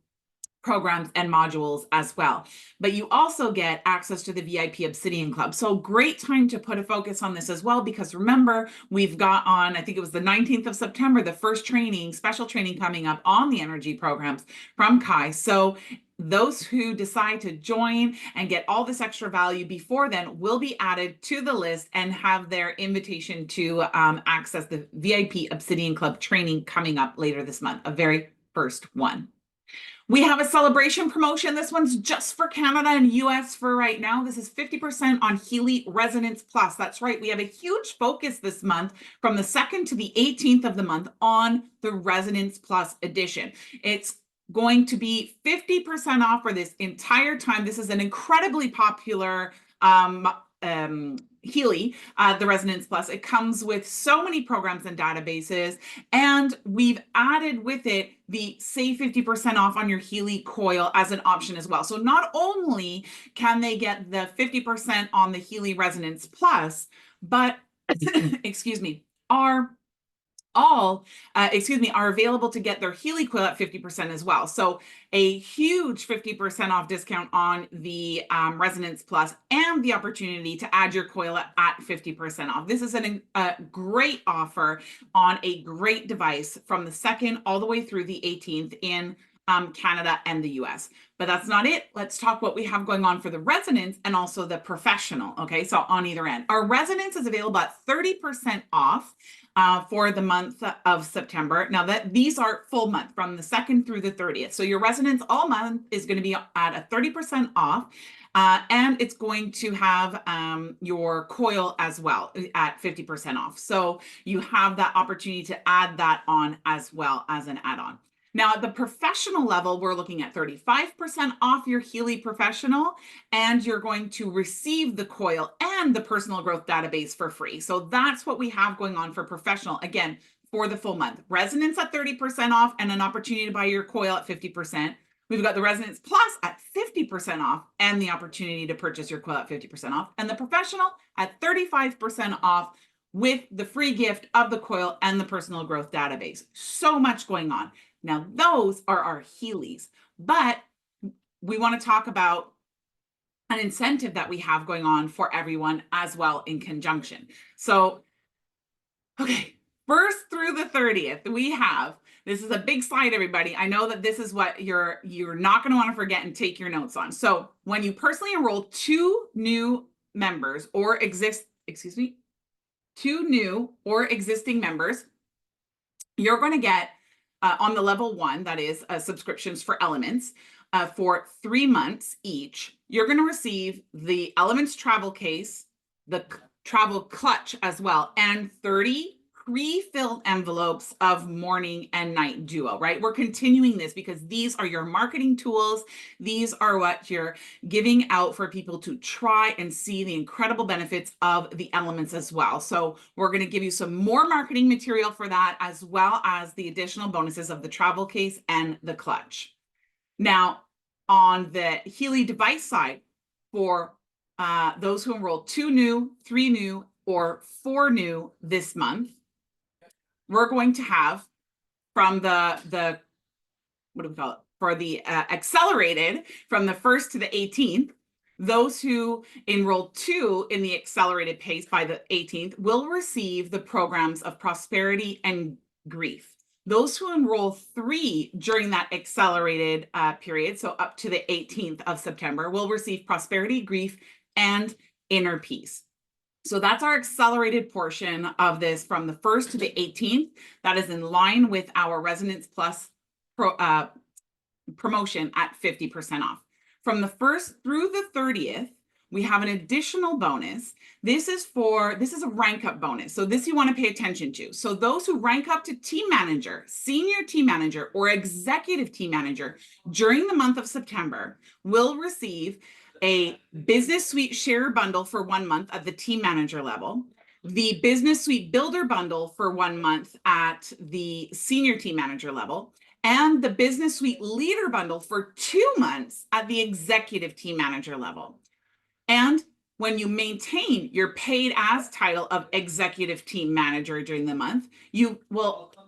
S8: programs and modules as well. But you also get access to the VIP Obsidian Club. So great time to put a focus on this as well, because remember, we've got on, I think it was the 19th of September, the first special training coming up on the energy programs from Kai. So those who decide to join and get all this extra value before then will be added to the list and have their invitation to access the VIP Obsidian Club training coming up later this month, a very first one. We have a celebration promotion. This one's just for Canada and US for right now. This is 50% on Healy Resonance Plus. That's right. We have a huge focus this month from the 2nd to the 18th of the month on the Resonance Plus edition. It's going to be 50% off for this entire time. This is an incredibly popular Healy, the Resonance Plus. It comes with so many programs and databases, and we've added with it the save 50% off on your Healy coil as an option as well. So not only can they get the 50% on the Healy Resonance Plus, but excuse me, are available to get their Healy coil at 50% as well. So a huge 50% off discount on the Resonance Plus, and the opportunity to add your coil at 50% off. This is a great offer on a great device from the 2nd all the way through the 18th in Canada and the US. But that's not it. Let's talk what we have going on for the Resonance and also the Professional. Okay, so on either end. Our Resonance is available at 30% off for the month of September. Now these are full month from the 2nd through the 30th. So your Resonance all month is going to be at a 30% off. And it's going to have your coil as well at 50% off. So you have that opportunity to add that on as well as an add-on. Now, at the Professional level, we're looking at 35% off your Healy Professional, and you're going to receive the coil and the Personal Growth Database for free. So that's what we have going on for Professional, again, for the full month. Resonance at 30% off and an opportunity to buy your coil at 50%. We've got the Resonance Plus at 50% off and the opportunity to purchase your coil at 50% off, and the Professional at 35% off with the free gift of the coil and the Personal Growth Database. So much going on. Now, those are our Healys, but we want to talk about an incentive that we have going on for everyone as well in conjunction. So, okay, 1st through the 30th, we have, this is a big slide, everybody. I know that this is what you're not going to want to forget and take your notes on. So when you personally enroll 2 new members or two new or existing members, you're going to get on the level 1, that is subscriptions for Elements for 3 months each. You're going to receive the Elements travel case, the travel clutch as well, and 30 pre-filled envelopes of morning and night duo, right? We're continuing this because these are your marketing tools. These are what you're giving out for people to try and see the incredible benefits of the elements as well. So we're going to give you some more marketing material for that, as well as the additional bonuses of the travel case and the clutch. Now, on the Healy device side, for those who enroll 2 new, 3 new, or 4 new this month, we're going to have from the what do we call it? For the accelerated, from the 1st to the 18th, those who enroll 2 in the accelerated pace by the 18th will receive the programs of prosperity and grief. Those who enroll 3 during that accelerated period, so up to the 18th of September, will receive prosperity, grief, and inner peace. So that's our accelerated portion of this from the 1st to the 18th. That is in line with our Resonance Plus promotion at 50% off. From the 1st through the 30th, we have an additional bonus. This is a rank up bonus. So this you want to pay attention to. So those who rank up to team manager, senior team manager, or executive team manager during the month of September will receive a business suite share bundle for 1 month at the team manager level, the business suite builder bundle for 1 month at the senior team manager level, and the business suite leader bundle for 2 months at the executive team manager level. And when you maintain your paid as title of executive team manager during the month,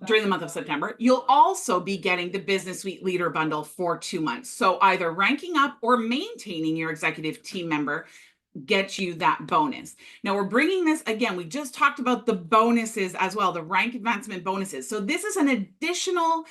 S8: during the month of September, you'll also be getting the business suite leader bundle for 2 months. So either ranking up or maintaining your executive team member get you that bonus. Now we're bringing this again, we just talked about the bonuses as well, the rank advancement bonuses. So this is an additional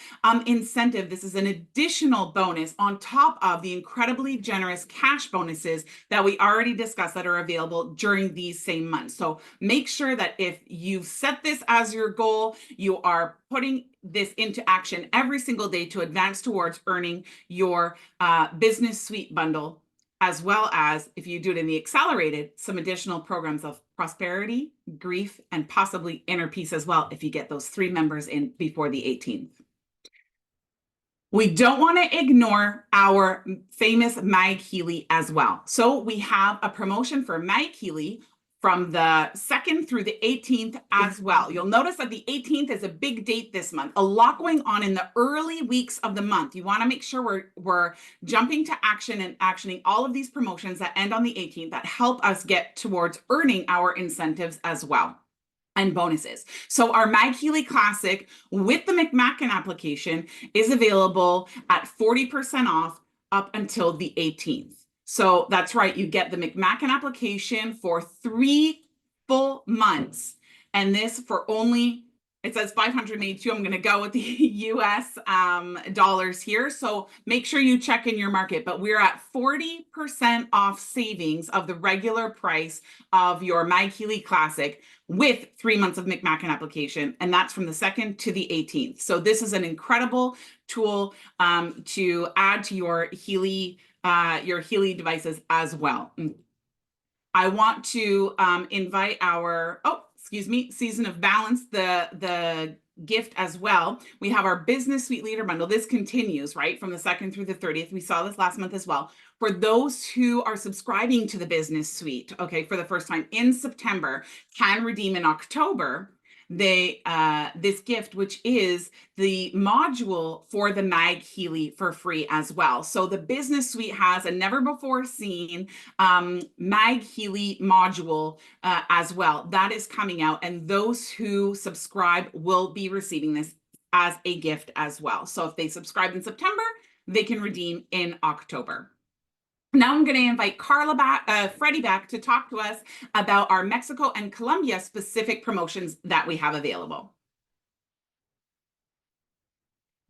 S8: incentive. This is an additional bonus on top of the incredibly generous cash bonuses that we already discussed that are available during these same months. So make sure that if you've set this as your goal, you are putting this into action every single day to advance towards earning your business suite bundle, as well as, if you do it in the accelerated, some additional programs of prosperity, grief, and possibly inner peace as well, if you get those 3 members in before the 18th. We don't want to ignore our famous Mag Healy as well. So we have a promotion for Mag Healy from the 2nd through the 18th as well. You'll notice that the 18th is a big date this month. A lot going on in the early weeks of the month. You want to make sure we're jumping to action and actioning all of these promotions that end on the 18th that help us get towards earning our incentives as well and bonuses. So our Mag Healy Classic with the McMacken application is available at 40% off up until the 18th. So that's right, you get the McMacken application for 3 full months. And this for only, it says 582. I'm going to go with the US dollars here. So make sure you check in your market. But we're at 40% off savings of the regular price of your Mag Healy Classic with 3 months of McMacken application. And that's from the 2nd to the 18th. So this is an incredible tool to add to your Healy devices as well. I want to invite our, Season of Balance, the gift as well. We have our business suite leader bundle. This continues, right, from the 2nd through the 30th. We saw this last month as well. For those who are subscribing to the business suite, okay, for the first time in September, can redeem in October this gift, which is the module for the Mag Healy for free as well. So the business suite has a never before seen Mag Healy module as well. That is coming out, and those who subscribe will be receiving this as a gift as well. So if they subscribe in September, they can redeem in October. Now I'm going to invite Freddy back to talk to us about our Mexico and Colombia specific promotions that we have available.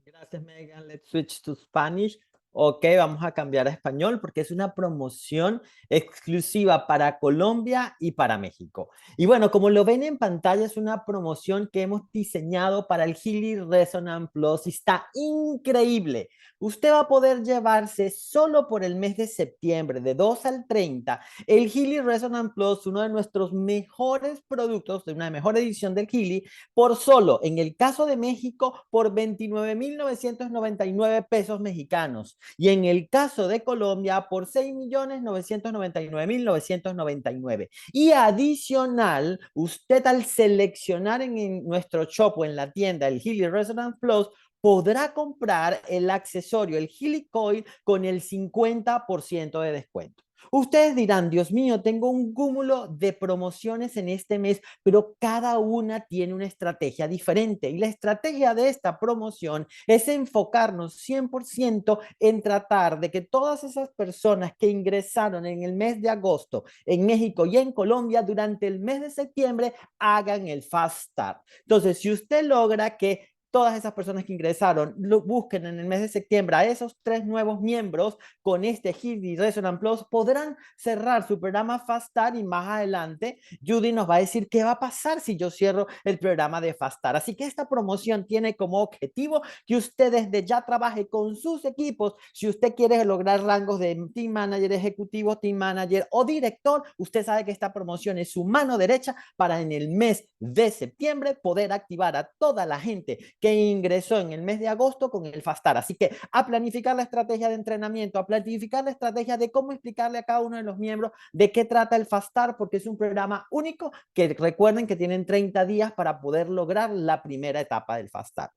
S9: Gracias, Megan. Let's switch to Spanish. Ok, vamos a cambiar a español porque es una promoción exclusiva para Colombia y para México. Y bueno, como lo ven en pantalla, es una promoción que hemos diseñado para el Healy Resonance Plus y está increíble. Usted va a poder llevarse solo por el mes de septiembre, de 2 al 30, el Healy Resonance Plus, uno de nuestros mejores productos, de una mejor edición del Healy, por solo, en el caso de México, por 29,999 pesos mexicanos. Y en el caso de Colombia, por 6,999,999. Y adicional, usted al seleccionar en nuestro shop o en la tienda el Healy Resonance Plus, podrá comprar el accesorio, el Healy Coil, con el 50% de descuento. Ustedes dirán, Dios mío, tengo un cúmulo de promociones en este mes, pero cada una tiene una estrategia diferente. Y la estrategia de esta promoción es enfocarnos 100% en tratar de que todas esas personas que ingresaron en el mes de agosto en México y en Colombia durante el mes de septiembre hagan el Fast Start. Entonces, si usted logra que todas esas personas que ingresaron busquen en el mes de septiembre a esos 3 nuevos miembros con este Healy Resonance Plus, podrán cerrar su programa Fast Start y más adelante Judith nos va a decir qué va a pasar si yo cierro el programa de Fast Start. Así que esta promoción tiene como objetivo que usted desde ya trabaje con sus equipos. Si usted quiere lograr rangos de Team Manager, Ejecutivo, Team Manager o Director, usted sabe que esta promoción es su mano derecha para en el mes de septiembre poder activar a toda la gente que ingresó en el mes de agosto con el Fast Start. Así que a planificar la estrategia de entrenamiento, a planificar la estrategia de cómo explicarle a cada uno de los miembros de qué trata el Fast Start, porque es un programa único que recuerden que tienen 30 días para poder lograr la primera etapa del Fast Start.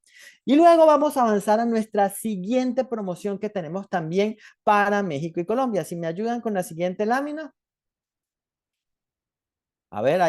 S9: Y luego vamos a avanzar a nuestra siguiente promoción que tenemos también para México y Colombia. Si me ayudan con la siguiente lámina. A ver,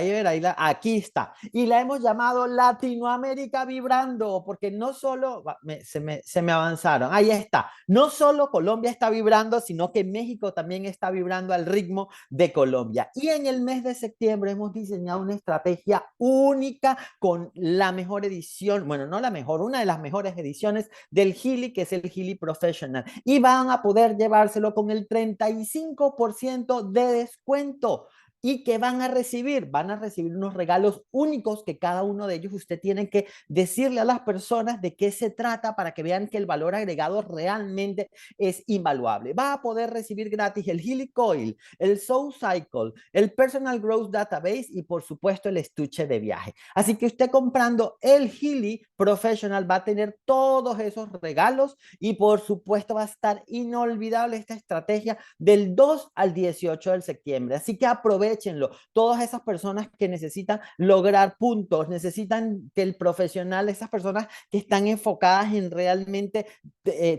S9: aquí está. Y la hemos llamado Latinoamérica Vibrando, porque no solo, se me avanzaron, ahí está. No solo Colombia está vibrando, sino que México también está vibrando al ritmo de Colombia. Y en el mes de septiembre hemos diseñado una estrategia única con la mejor edición, bueno, no la mejor, una de las mejores ediciones del Healy, que es el Healy Professional. Y van a poder llevárselo con el 35% de descuento. ¿Y qué van a recibir? Van a recibir unos regalos únicos que cada uno de ellos usted tiene que decirle a las personas de qué se trata para que vean que el valor agregado realmente es invaluable. Va a poder recibir gratis el Healy Coil, el Soul Cycle, el Personal Growth Database y por supuesto el estuche de viaje. Así que usted comprando el Healy Professional va a tener todos esos regalos y por supuesto va a estar inolvidable esta estrategia del 2 al 18 de septiembre. Así que aprovechenlo. Todas esas personas que necesitan lograr puntos, necesitan que el profesional, esas personas que están enfocadas en realmente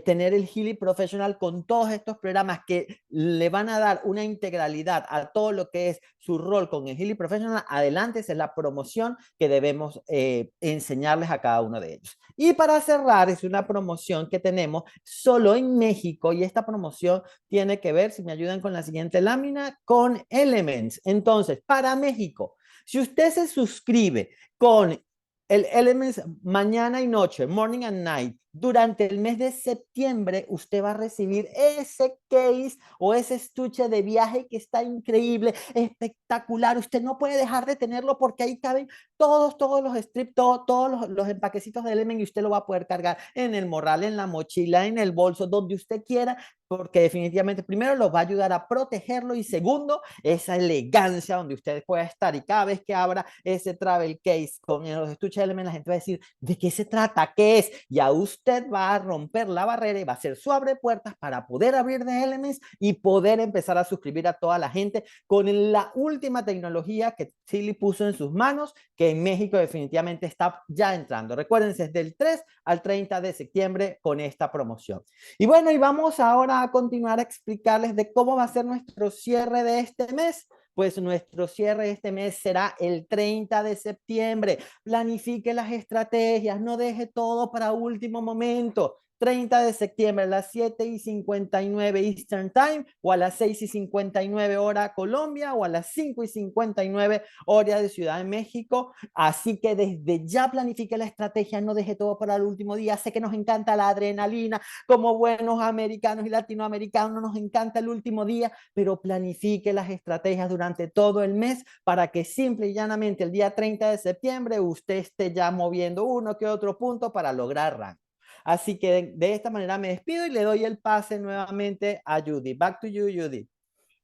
S9: tener el Healy Professional con todos estos programas que le van a dar una integralidad a todo lo que es su rol con el Healy Professional, adelante, esa es la promoción que debemos enseñarles a cada uno de ellos. Y para cerrar, es una promoción que tenemos solo en México y esta promoción tiene que ver, si me ayudan con la siguiente lámina, con Elements. Entonces, para México, si usted se suscribe con el Elements mañana y noche, morning and night, durante el mes de septiembre, usted va a recibir ese case o ese estuche de viaje que está increíble, espectacular. Usted no puede dejar de tenerlo porque ahí caben todos los strips, todos los empaquecitos de Element y usted lo va a poder cargar en el morral, en la mochila, en el bolso, donde usted quiera, porque definitivamente primero los va a ayudar a protegerlo y segundo, esa elegancia donde usted pueda estar y cada vez que abra ese travel case con los estuches de Element, la gente va a decir, ¿de qué se trata? ¿Qué es? Y a usted va a romper la barrera y va a ser su abre puertas para poder abrir de Elements y poder empezar a suscribir a toda la gente con la última tecnología que Healy puso en sus manos, que en México definitivamente está ya entrando. Recuérdense, es del 3 al 30 de septiembre con esta promoción. Y bueno, y vamos ahora a continuar a explicarles de cómo va a ser nuestro cierre de este mes. Pues nuestro cierre de este mes será el 30 de septiembre. Planifique las estrategias, no deje todo para último momento. 30 de septiembre a las 7:59 Eastern Time, o a las 6:59 hora Colombia, o a las 5:59 hora de Ciudad de México. Así que desde ya planifique la estrategia, no deje todo para el último día. Sé que nos encanta la adrenalina, como buenos americanos y latinoamericanos nos encanta el último día, pero planifique las estrategias durante todo el mes para que simple y llanamente el día 30 de septiembre usted esté ya moviendo uno que otro punto para lograr rango. Así que de esta manera me despido y le doy el pase nuevamente a Judith. Back to you, Judith.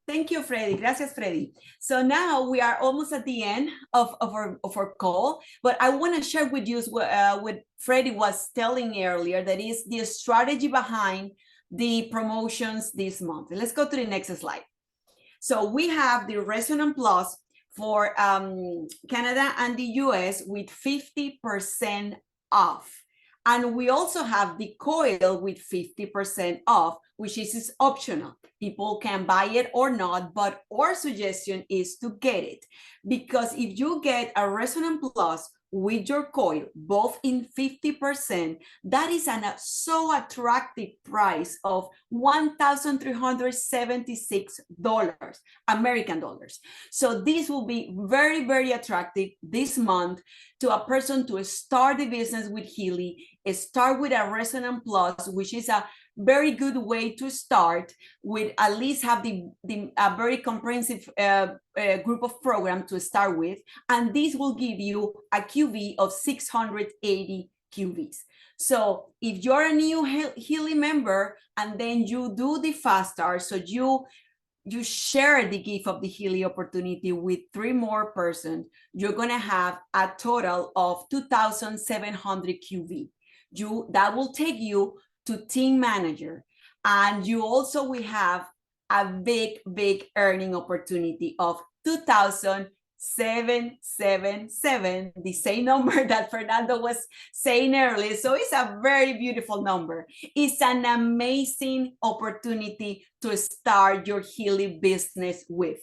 S7: Thank you, Freddy. Gracias, Freddy. So now we are almost at the end of our call, but I want to share with you what Freddy was telling earlier, that is the strategy behind the promotions this month. Let's go to the next slide. So we have the Resonance Plus for Canada and the US with 50% off. And we also have the coil with 50% off, which is optional. People can buy it or not, but our suggestion is to get it. Because if you get a Resonance Plus with your coil, both in 50%, that is a so attractive price of $1,376 American dollars. So this will be very, very attractive this month to a person to start the business with Healy, start with a Resonance Plus, which is a very good way to start with, at least have a very comprehensive group of programs to start with. And this will give you a QV of 680 QVs. So if you're a new Healy member and then you do the fast start, so you share the gift of the Healy opportunity with 3 more persons, you're gonna have a total of 2,700 QV. That will take you to team manager, and you also will have a big earning opportunity of 2,777, the same number that Fernando was saying earlier. So it's a very beautiful number. It's an amazing opportunity to start your Healy business with,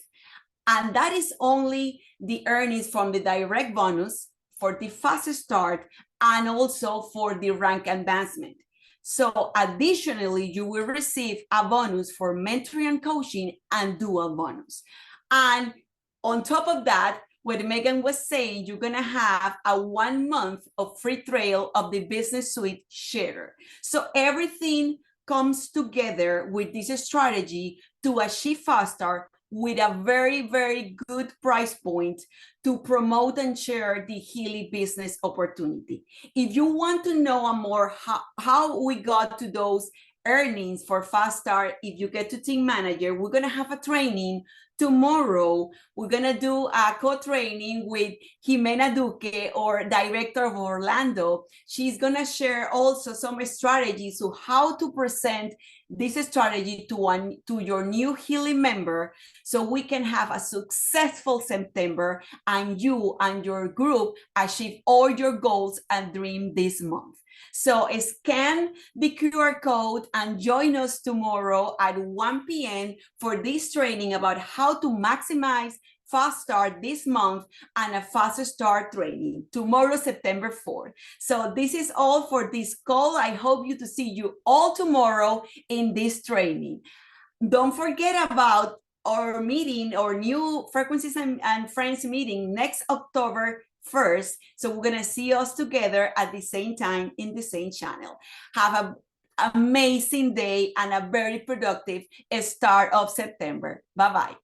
S7: and that is only the earnings from the direct bonus for the fast start and also for the rank advancement. So additionally, you will receive a bonus for mentoring and coaching and dual bonus. And on top of that, what Megan was saying, you're gonna have a 1 month of free trial of the business suite share. So everything comes together with this strategy to achieve faster with a very, very good price point to promote and share the Healy business opportunity. If you want to know more how we got to those earnings for Fast Start, if you get to Team Manager, we're gonna have a training tomorrow. We're gonna do a co-training with Jimena Duque, or Director of Orlando. She's gonna share also some strategies to how to present this strategy to your new Healy member, so we can have a successful September and you and your group achieve all your goals and dreams this month. So scan the QR code and join us tomorrow at 1 p.m. for this training about how to maximize Fast Start this month and a Fast Start training tomorrow, September 4th. So this is all for this call. I hope to see you all tomorrow in this training. Don't forget about our meeting, our new Frequencies and Friends meeting next October 1st. So we're gonna see us together at the same time in the same channel. Have an amazing day and a very productive start of September. Bye-bye.